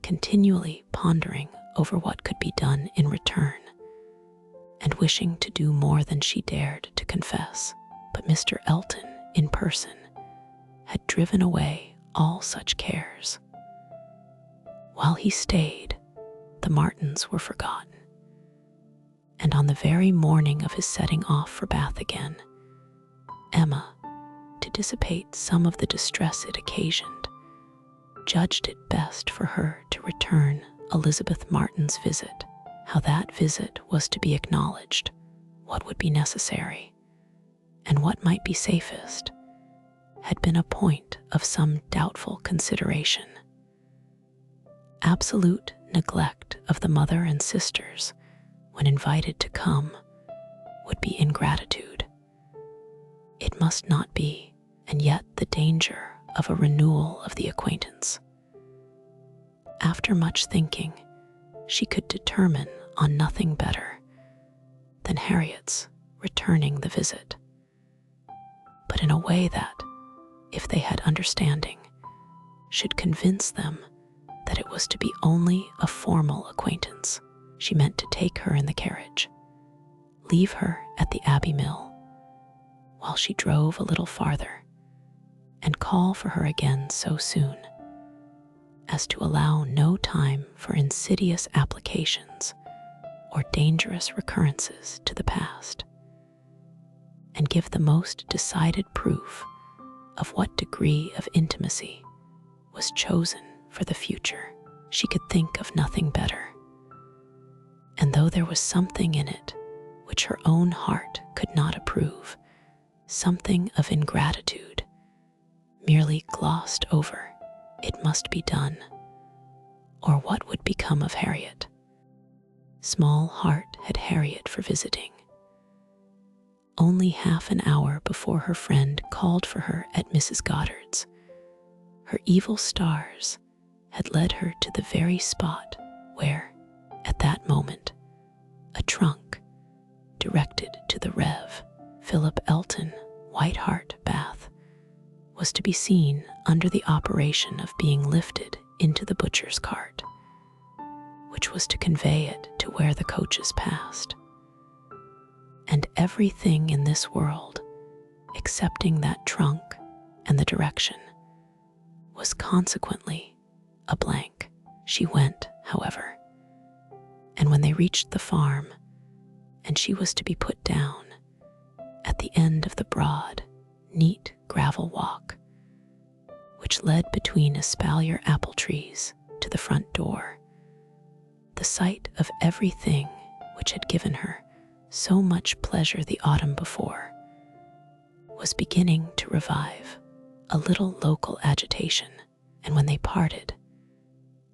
continually pondering over what could be done in return, and wishing to do more than she dared to confess. But Mr. Elton, in person, had driven away all such cares. While he stayed, the Martins were forgotten, and on the very morning of his setting off for Bath again, Emma, to dissipate some of the distress it occasioned, judged it best for her to return Elizabeth Martin's visit. How that visit was to be acknowledged, what would be necessary, and what might be safest, had been a point of some doubtful consideration. Absolute neglect of the mother and sisters when invited to come would be ingratitude. It must not be, and yet the danger of a renewal of the acquaintance. After much thinking, she could determine on nothing better than Harriet's returning the visit, but in a way that, if they had understanding, should convince them that it was to be only a formal acquaintance. She meant to take her in the carriage, leave her at the Abbey Mill while she drove a little farther, and call for her again so soon as to allow no time for insidious applications or dangerous recurrences to the past, and give the most decided proof of what degree of intimacy was chosen for the future. She could think of nothing better. And though there was something in it which her own heart could not approve, something of ingratitude, merely glossed over, it must be done, or what would become of Harriet? Small heart had Harriet for visiting. Only half an hour before her friend called for her at Mrs. Goddard's, her evil stars had led her to the very spot where, at that moment, a trunk directed to the Rev. Philip Elton, White Hart, Bath, was to be seen under the operation of being lifted into the butcher's cart, which was to convey it to where the coaches passed. And everything in this world, excepting that trunk and the direction, was consequently a blank. She went, however, and when they reached the farm, and she was to be put down at the end of the broad, neat gravel walk, which led between espalier apple trees to the front door, the sight of everything which had given her so much pleasure the autumn before was beginning to revive a little local agitation. And when they parted,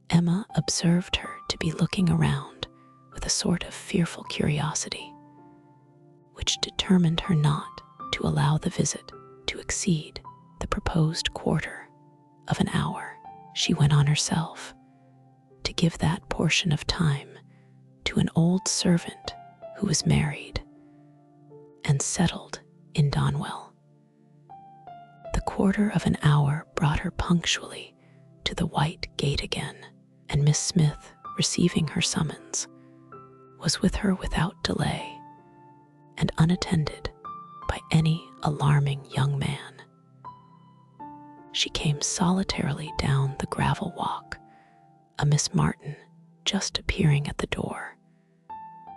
Emma observed her to be looking around with a sort of fearful curiosity, which determined her not to allow the visit to exceed the proposed quarter of an hour. She went on herself to give that portion of time to an old servant who was married and settled in Donwell. The quarter of an hour brought her punctually to the white gate again, and Miss Smith, receiving her summons, was with her without delay and unattended by any alarming young man. She came solitarily down the gravel walk, a Miss Martin just appearing at the door,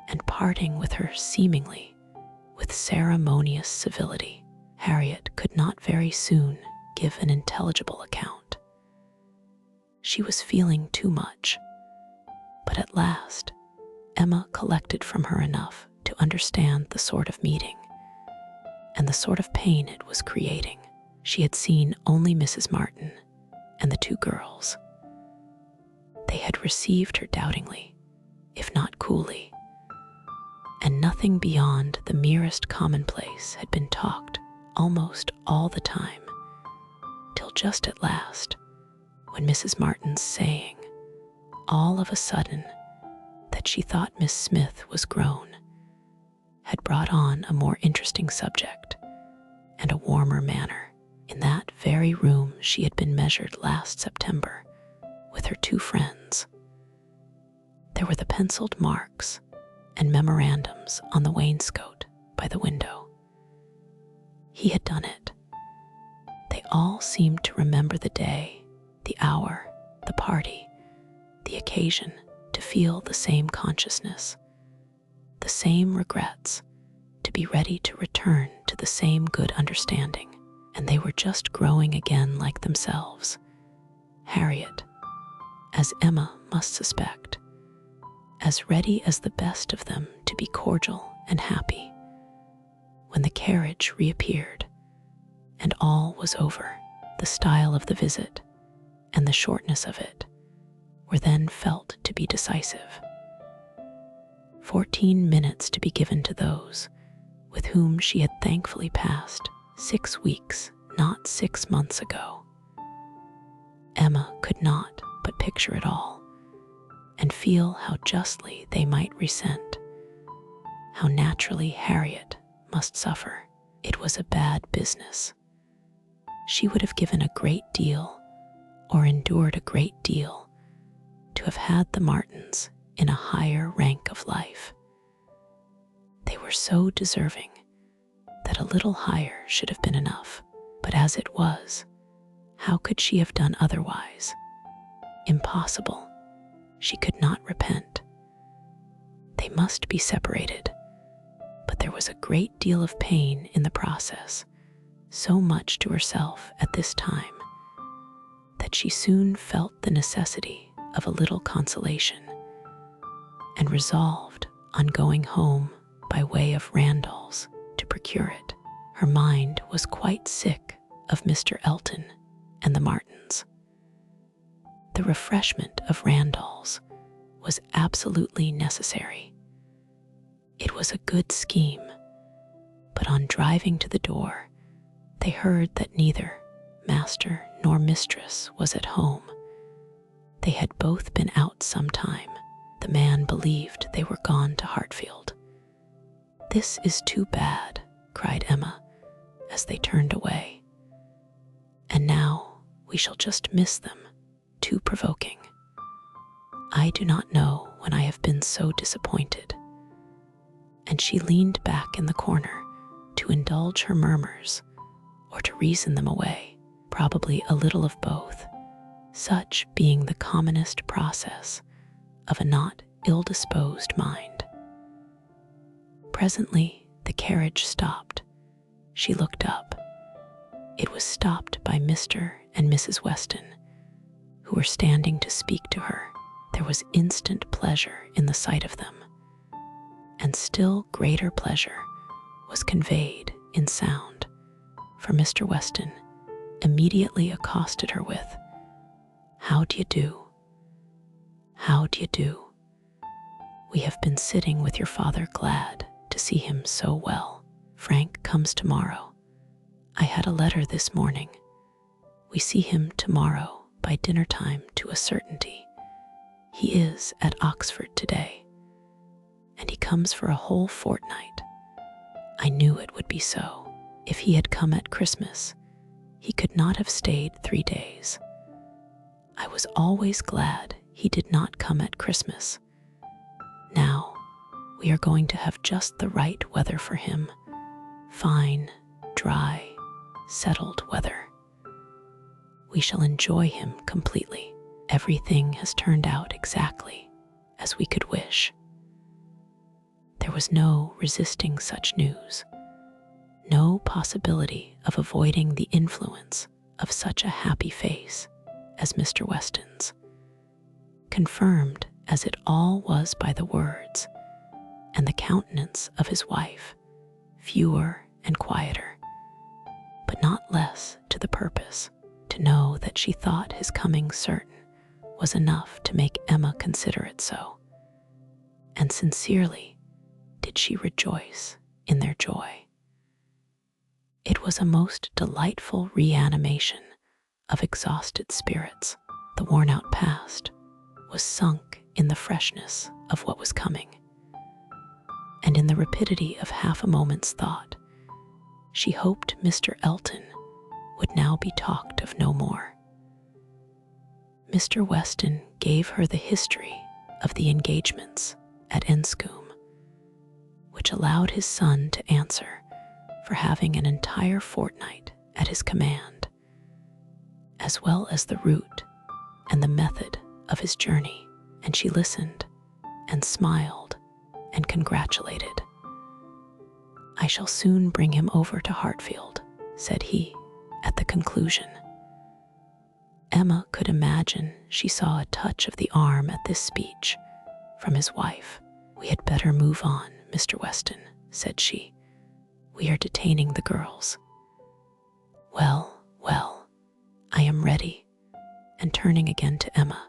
and parting with her seemingly with ceremonious civility. Harriet could not very soon give an intelligible account. She was feeling too much, but at last Emma collected from her enough to understand the sort of meeting and the sort of pain it was creating. She had seen only Mrs. Martin and the two girls. They had received her doubtingly, if not coolly, and nothing beyond the merest commonplace had been talked almost all the time, till just at last, when Mrs. Martin's saying, all of a sudden, that she thought Miss Smith was grown, had brought on a more interesting subject and a warmer manner. In that very room she had been measured last September with her two friends. There were the penciled marks and memorandums on the wainscot by the window. He had done it. They all seemed to remember the day, the hour, the party, the occasion, to feel the same consciousness, the same regrets, to be ready to return to the same good understanding. And they were just growing again like themselves. Harriet, as Emma must suspect, as ready as the best of them to be cordial and happy, when the carriage reappeared and all was over. The style of the visit and the shortness of it were then felt to be decisive. 14 minutes to be given to those with whom she had thankfully passed 6 weeks, not 6 months ago. Emma could not but picture it all, and feel how justly they might resent, how naturally Harriet must suffer. It was a bad business. She would have given a great deal, or endured a great deal to have had the Martins in a higher rank of life. They were so deserving that a little higher should have been enough, but as it was, how could she have done otherwise? Impossible. She could not repent. They must be separated, but there was a great deal of pain in the process, so much to herself at this time, that she soon felt the necessity of a little consolation, and resolved on going home by way of Randalls to procure it. Her mind was quite sick of Mr. Elton and the Martins. The refreshment of Randalls was absolutely necessary. It was a good scheme, but on driving to the door, they heard that neither master nor mistress was at home. They had both been out some time. The man believed they were gone to Hartfield. "This is too bad," cried Emma, as they turned away. "And now we shall just miss them. Too provoking. I do not know when I have been so disappointed." And she leaned back in the corner to indulge her murmurs or to reason them away, probably a little of both, such being the commonest process of a not ill-disposed mind. Presently the carriage stopped. She looked up. It was stopped by Mr. and Mrs. Weston, who were standing to speak to her. There was instant pleasure in the sight of them, and still greater pleasure was conveyed in sound, for Mr. Weston immediately accosted her with, "How d'ye do? How d'ye do? We have been sitting with your father glad to see him so well. Frank comes tomorrow. I had a letter this morning. We see him tomorrow by dinner time to a certainty. He is at Oxford today, and he comes for a whole fortnight. I knew it would be so. If he had come at Christmas, he could not have stayed 3 days. I was always glad he did not come at Christmas. Now, we are going to have just the right weather for him. Fine, dry, settled weather. We shall enjoy him completely. Everything has turned out exactly as we could wish." There was no resisting such news, no possibility of avoiding the influence of such a happy face as Mr. Weston's, confirmed as it all was by the words and the countenance of his wife, fewer and quieter, but not less to the purpose. To know that she thought his coming certain was enough to make Emma consider it so, and sincerely did she rejoice in their joy. It was a most delightful reanimation of exhausted spirits. The worn-out past was sunk in the freshness of what was coming, and in the rapidity of half a moment's thought, she hoped Mr. Elton would now be talked of no more. Mr. Weston gave her the history of the engagements at Enscombe, which allowed his son to answer for having an entire fortnight at his command, as well as the route and the method of his journey, and she listened and smiled and congratulated. "I shall soon bring him over to Hartfield," said he at the conclusion. Emma could imagine she saw a touch of the arm at this speech from his wife. "We had better move on, Mr. Weston," said she. "We are detaining the girls." "Well, well, I am ready," and turning again to Emma,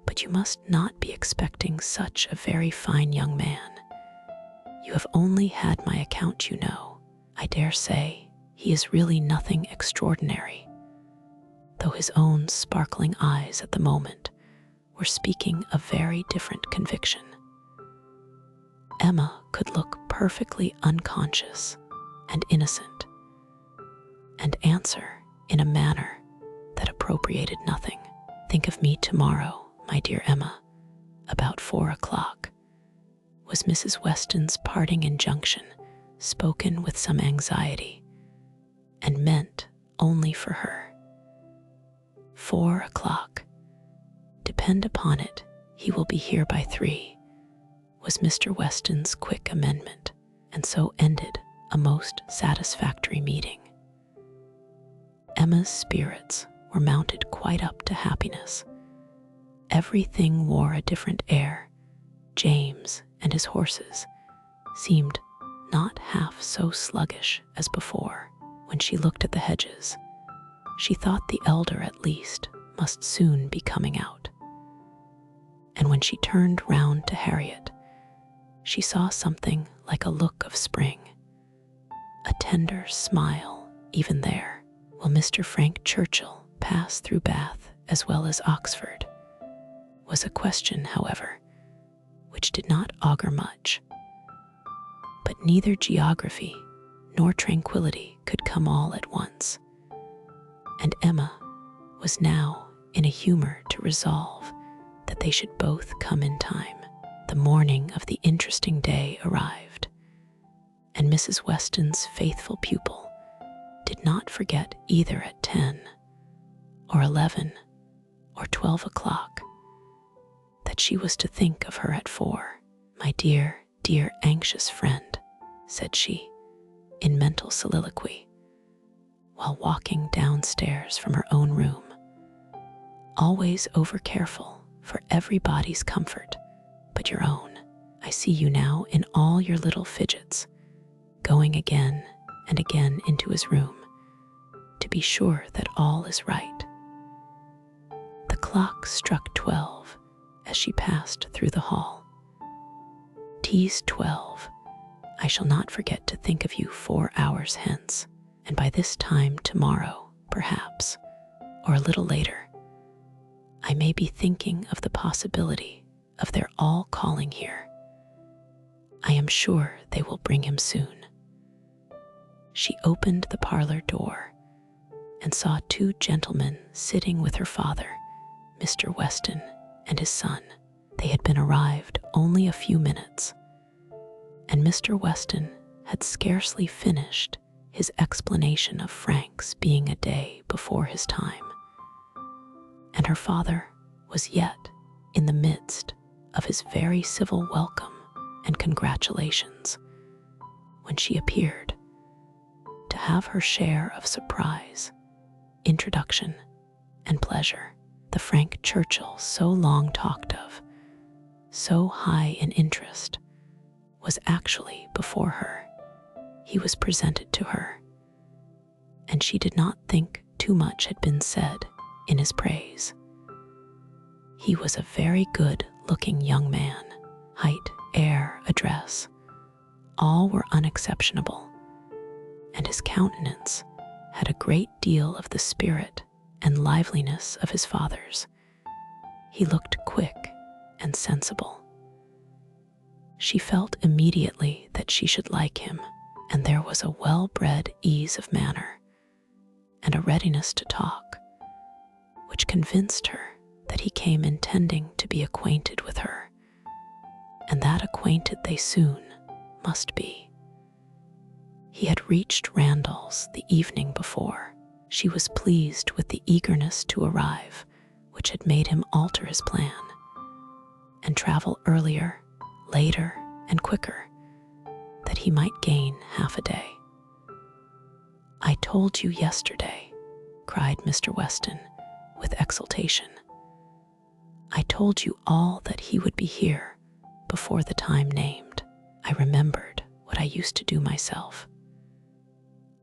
"but you must not be expecting such a very fine young man. You have only had my account, you know. I dare say he is really nothing extraordinary," though his own sparkling eyes at the moment were speaking a very different conviction. Emma could look perfectly unconscious and innocent, and answer in a manner that appropriated nothing. "Think of me tomorrow, my dear Emma, about 4 o'clock," was Mrs. Weston's parting injunction, spoken with some anxiety, and meant only for her. 4 o'clock. "Depend upon it, he will be here by 3, was Mr. Weston's quick amendment, and so ended a most satisfactory meeting. Emma's spirits were mounted quite up to happiness. Everything wore a different air. James and his horses seemed not half so sluggish as before. When she looked at the hedges, she thought the elder at least must soon be coming out. And when she turned round to Harriet, she saw something like a look of spring, a tender smile even there. Will Mr. Frank Churchill pass through Bath as well as Oxford? Was a question, however, which did not augur much. But neither geography nor tranquility could come all at once, and Emma was now in a humor to resolve that they should both come in time. The morning of the interesting day arrived, and Mrs. Weston's faithful pupil did not forget either at 10 or 11 or 12 o'clock that she was to think of her at 4. "My dear, dear anxious friend," said she, in mental soliloquy, while walking downstairs from her own room, "always over careful for everybody's comfort but your own. I see you now in all your little fidgets, going again and again into his room to be sure that all is right." The clock struck 12 as she passed through the hall. "'Tis 12. I shall not forget to think of you 4 hours hence, and by this time tomorrow, perhaps, or a little later, I may be thinking of the possibility of their all calling here. I am sure they will bring him soon." She opened the parlor door and saw 2 gentlemen sitting with her father, Mr. Weston, and his son. They had been arrived only a few minutes, and Mr. Weston had scarcely finished his explanation of Frank's being a day before his time, and her father was yet in the midst of his very civil welcome and congratulations when she appeared, to have her share of surprise, introduction, and pleasure. The Frank Churchill so long talked of, so high in interest, was actually before her. He was presented to her, and she did not think too much had been said in his praise. He was a very good-looking young man. Height, air, address, all were unexceptionable, and his countenance had a great deal of the spirit and liveliness of his father's. He looked quick and sensible. She felt immediately that she should like him, and there was a well-bred ease of manner and a readiness to talk, which convinced her that he came intending to be acquainted with her, and that acquainted they soon must be. He had reached Randall's the evening before. She was pleased with the eagerness to arrive, which had made him alter his plan and travel earlier, later, and quicker, that he might gain half a day. "I told you yesterday," cried Mr. Weston with exultation. "I told you all that he would be here before the time named. I remembered what I used to do myself.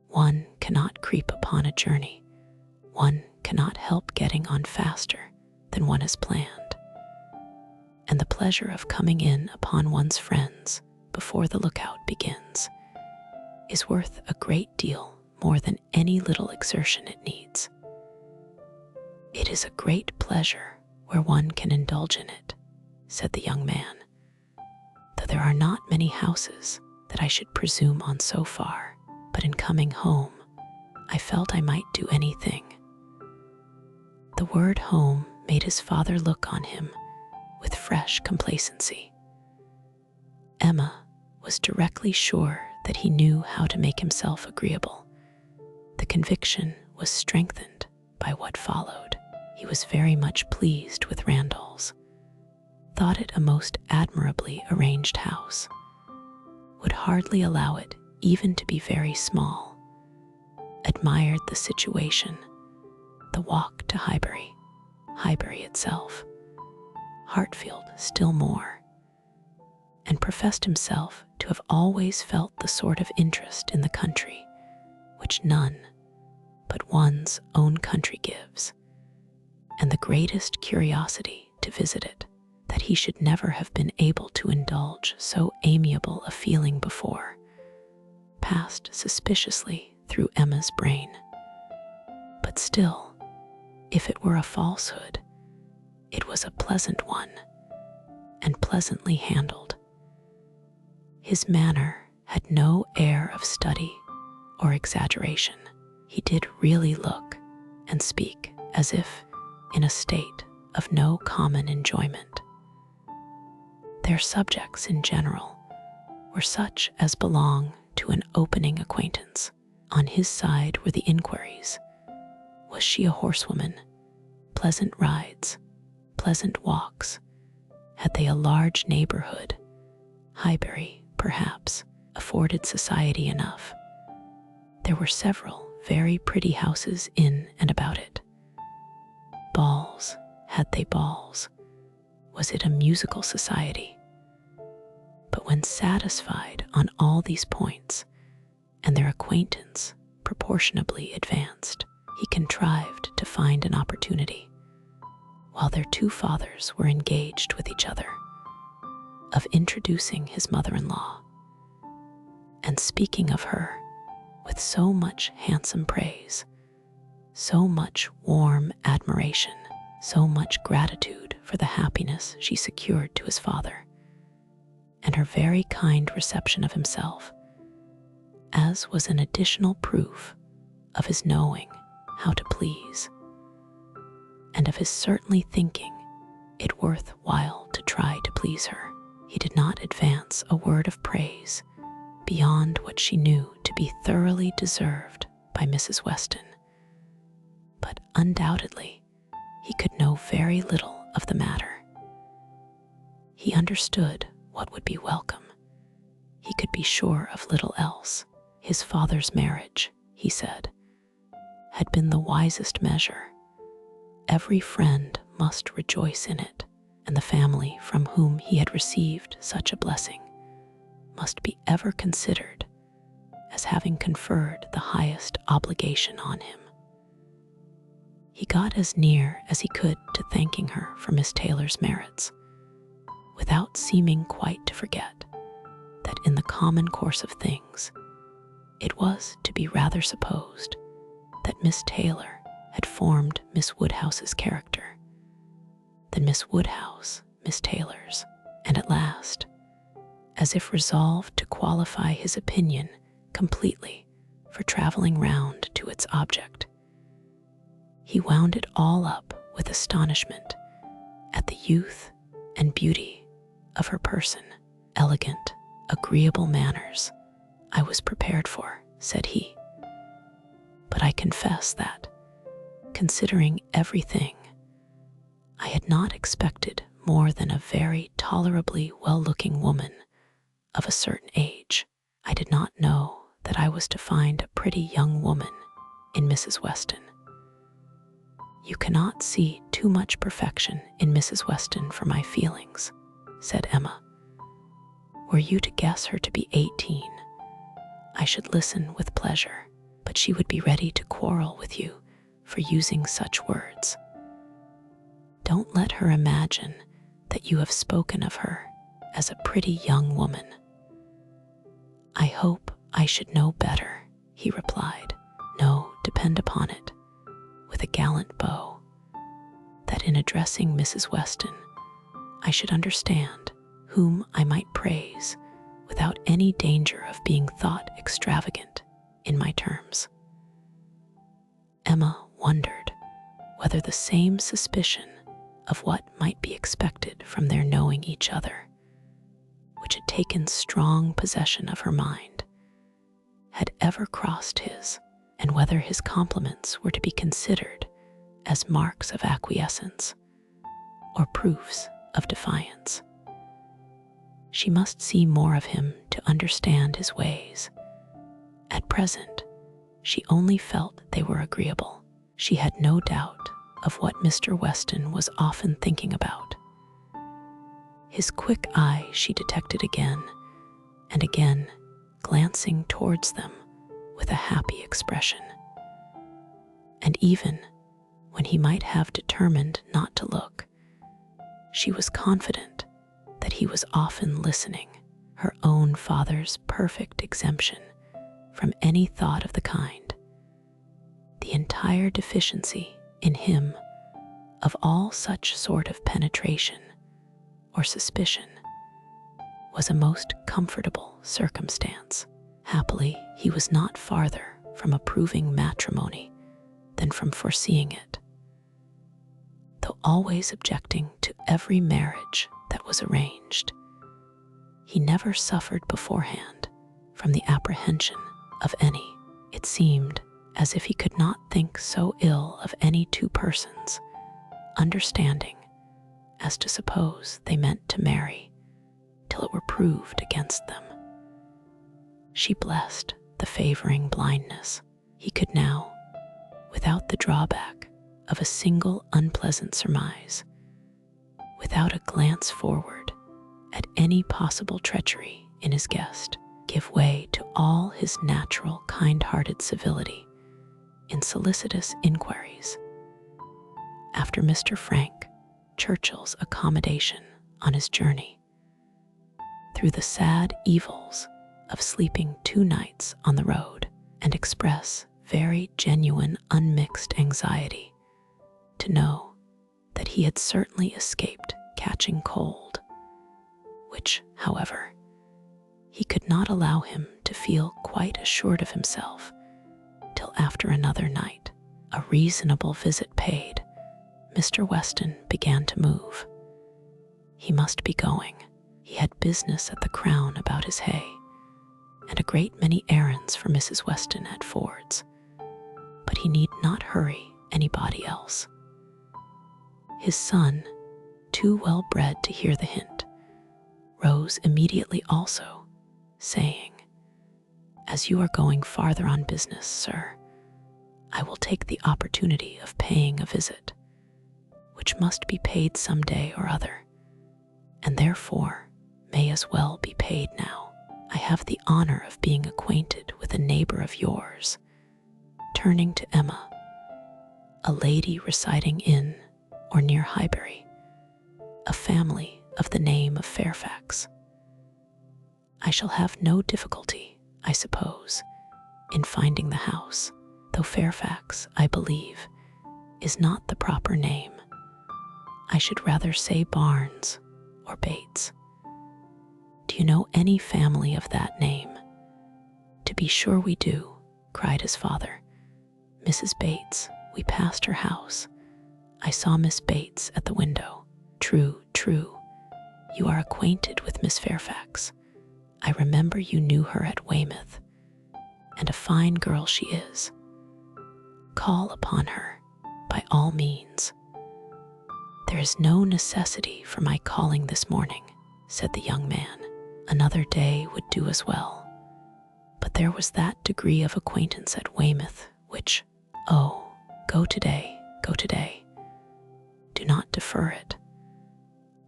One cannot creep upon a journey. One cannot help getting on faster than one has planned. And the pleasure of coming in upon one's friends before the lookout begins is worth a great deal more than any little exertion it needs. It is a great pleasure where one can indulge in it," said the young man, "though there are not many houses that I should presume on so far. But in coming home, I felt I might do anything. The word home made his father look on him with fresh complacency. Emma was directly sure that he knew how to make himself agreeable. The conviction was strengthened by what followed. He was very much pleased with Randall's, thought it a most admirably arranged house, would hardly allow it even to be very small, admired the situation, the walk to Highbury, Highbury itself, Hartfield still more, and professed himself to have always felt the sort of interest in the country which none but one's own country gives, and the greatest curiosity to visit it, that he should never have been able to indulge so amiable a feeling before, passed suspiciously through Emma's brain. But still, if it were a falsehood, it was a pleasant one, and pleasantly handled. His manner had no air of study or exaggeration. He did really look and speak as if in a state of no common enjoyment. Their subjects in general were such as belong to an opening acquaintance. On his side were the inquiries: was she a horsewoman? Pleasant rides, pleasant walks. Had they a large neighborhood? Highbury, perhaps, afforded society enough. There were several very pretty houses in and about it. Balls, had they balls? Was it a musical society? But when satisfied on all these points, and their acquaintance proportionably advanced, he contrived to find an opportunity, while their two fathers were engaged with each other, of introducing his mother-in-law, and speaking of her with so much handsome praise, so much warm admiration, so much gratitude for the happiness she secured to his father, and her very kind reception of himself, as was an additional proof of his knowing how to please, and of his certainly thinking it worth while to try to please her. He did not advance a word of praise beyond what she knew to be thoroughly deserved by Mrs. Weston, but undoubtedly he could know very little of the matter. He understood what would be welcome. He could be sure of little else. His father's marriage, he said, had been the wisest measure. Every friend must rejoice in it, and the family from whom he had received such a blessing must be ever considered as having conferred the highest obligation on him. He got as near as he could to thanking her for Miss Taylor's merits, without seeming quite to forget that in the common course of things it was to be rather supposed that Miss Taylor had formed Miss Woodhouse's character, than Miss Woodhouse Miss Taylor's, and at last, as if resolved to qualify his opinion completely for traveling round to its object, he wound it all up with astonishment at the youth and beauty of her person. Elegant, agreeable manners I was prepared for, said he, but I confess that, considering everything, I had not expected more than a very tolerably well-looking woman of a certain age. I did not know that I was to find a pretty young woman in Mrs. Weston. You cannot see too much perfection in Mrs. Weston for my feelings, said Emma. Were you to guess her to be 18, I should listen with pleasure, but she would be ready to quarrel with you for using such words. Don't let her imagine that you have spoken of her as a pretty young woman. I hope I should know better, he replied. No, depend upon it, with a gallant bow, that in addressing Mrs. Weston, I should understand whom I might praise without any danger of being thought extravagant in my terms. Emma wondered whether the same suspicion of what might be expected from their knowing each other, which had taken strong possession of her mind, had ever crossed his, and whether his compliments were to be considered as marks of acquiescence or proofs of defiance. She must see more of him to understand his ways. At present, she only felt they were agreeable. She had no doubt of what Mr. Weston was often thinking about. His quick eye she detected again and again, glancing towards them with a happy expression. And even when he might have determined not to look, she was confident that he was often listening, her own father's perfect exemption from any thought of the kind, the entire deficiency in him of all such sort of penetration or suspicion, was a most comfortable circumstance. Happily, he was not farther from approving matrimony than from foreseeing it, though always objecting to every marriage that was arranged. He never suffered beforehand from the apprehension of any. It seemed as if he could not think so ill of any two persons, understanding, as to suppose they meant to marry till it were proved against them. She blessed the favoring blindness. He could now, without the drawback of a single unpleasant surmise, without a glance forward at any possible treachery in his guest, give way to all his natural kind-hearted civility in solicitous inquiries after Mr. Frank Churchill's accommodation on his journey, through the sad evils of sleeping 2 nights on the road, and express very genuine unmixed anxiety to know that he had certainly escaped catching cold, which, however, he could not allow him to feel quite assured of himself till after another night. A reasonable visit paid, Mr. Weston began to move. He must be going. He had business at the Crown about his hay, and a great many errands for Mrs. Weston at Ford's, but he need not hurry anybody else. His son, too well bred to hear the hint, rose immediately also, saying, "As you are going farther on business, sir, I will take the opportunity of paying a visit, which must be paid some day or other, and therefore may as well be paid now. I have the honor of being acquainted with a neighbor of yours," turning to Emma, "a lady residing in or near Highbury, a family of the name of Fairfax. I shall have no difficulty, I suppose, in finding the house, though Fairfax, I believe, is not the proper name. I should rather say Barnes or Bates. Do you know any family of that name?" "To be sure we do," cried his father. "Mrs. Bates, we passed her house. I saw Miss Bates at the window." "True, true. You are acquainted with Miss Fairfax. I remember you knew her at Weymouth, and a fine girl she is. Call upon her, by all means." "There is no necessity for my calling this morning," said the young man. "Another day would do as well. But there was that degree of acquaintance at Weymouth which, oh, go today, go today. Do not defer it.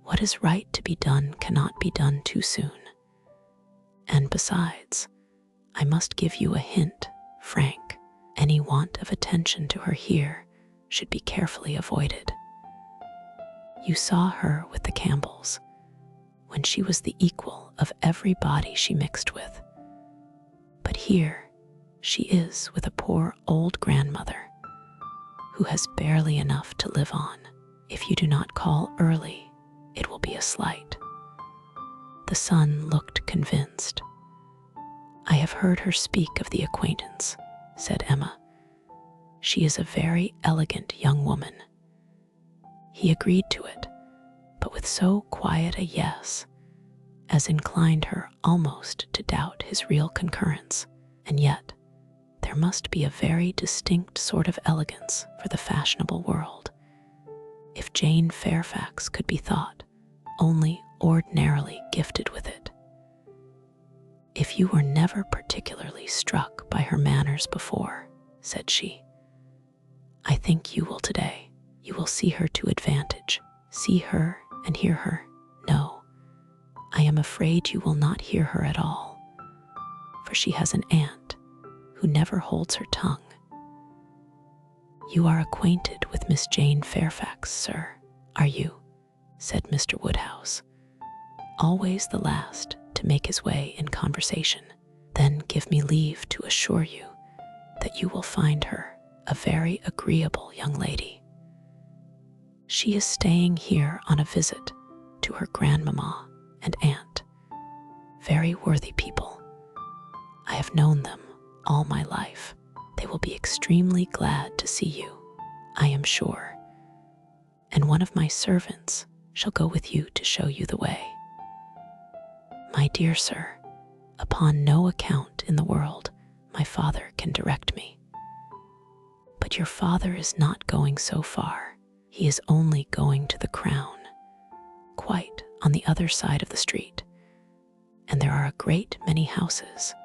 What is right to be done cannot be done too soon. And besides, I must give you a hint, Frank. Any want of attention to her here should be carefully avoided. You saw her with the Campbells, when she was the equal of every body she mixed with. But here she is with a poor old grandmother, who has barely enough to live on. If you do not call early, it will be a slight." The son looked convinced. "I have heard her speak of the acquaintance," said Emma. "She is a very elegant young woman, He agreed to it, but with so quiet a yes as inclined her almost to doubt his real concurrence. And yet, there must be a very distinct sort of elegance for the fashionable world if Jane Fairfax could be thought only ordinarily gifted with it. "If you were never particularly struck by her manners before," said she, "I think you will today. You will see her to advantage. See her and hear her. No, I am afraid you will not hear her at all, for she has an aunt who never holds her tongue. You are acquainted with Miss Jane Fairfax, sir, are you?" said Mr. Woodhouse, always the last to make his way in conversation. "Then give me leave to assure you that you will find her a very agreeable young lady. She is staying here on a visit to her grandmamma and aunt, very worthy people. I have known them all my life. They will be extremely glad to see you, I am sure, and one of my servants shall go with you to show you the way." "My dear sir, upon no account in the world my father can direct me." "But your father is not going so far. He is only going to the Crown, quite on the other side of the street, and there are a great many houses.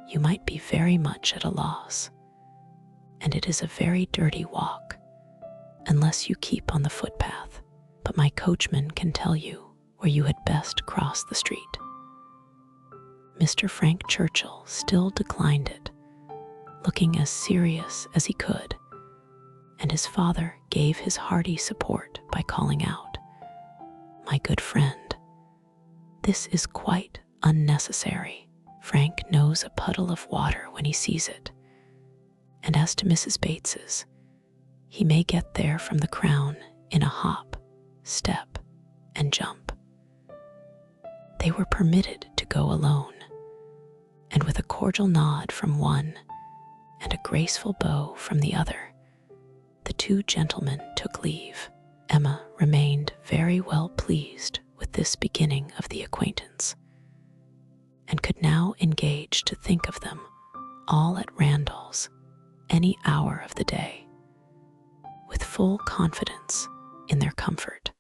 You might be very much at a loss, and it is a very dirty walk, unless you keep on the footpath, but my coachman can tell you where you had best cross the street." Mr. Frank Churchill still declined it, looking as serious as he could, and his father gave his hearty support by calling out, "My good friend, this is quite unnecessary. Frank knows a puddle of water when he sees it, and as to Mrs. Bates's, he may get there from the Crown in a hop, step, and jump." They were permitted to go alone, and with a cordial nod from one and a graceful bow from the other, the two gentlemen took leave. Emma remained very well pleased with this beginning of the acquaintance, and could now engage to think of them all at Randall's any hour of the day, with full confidence in their comfort.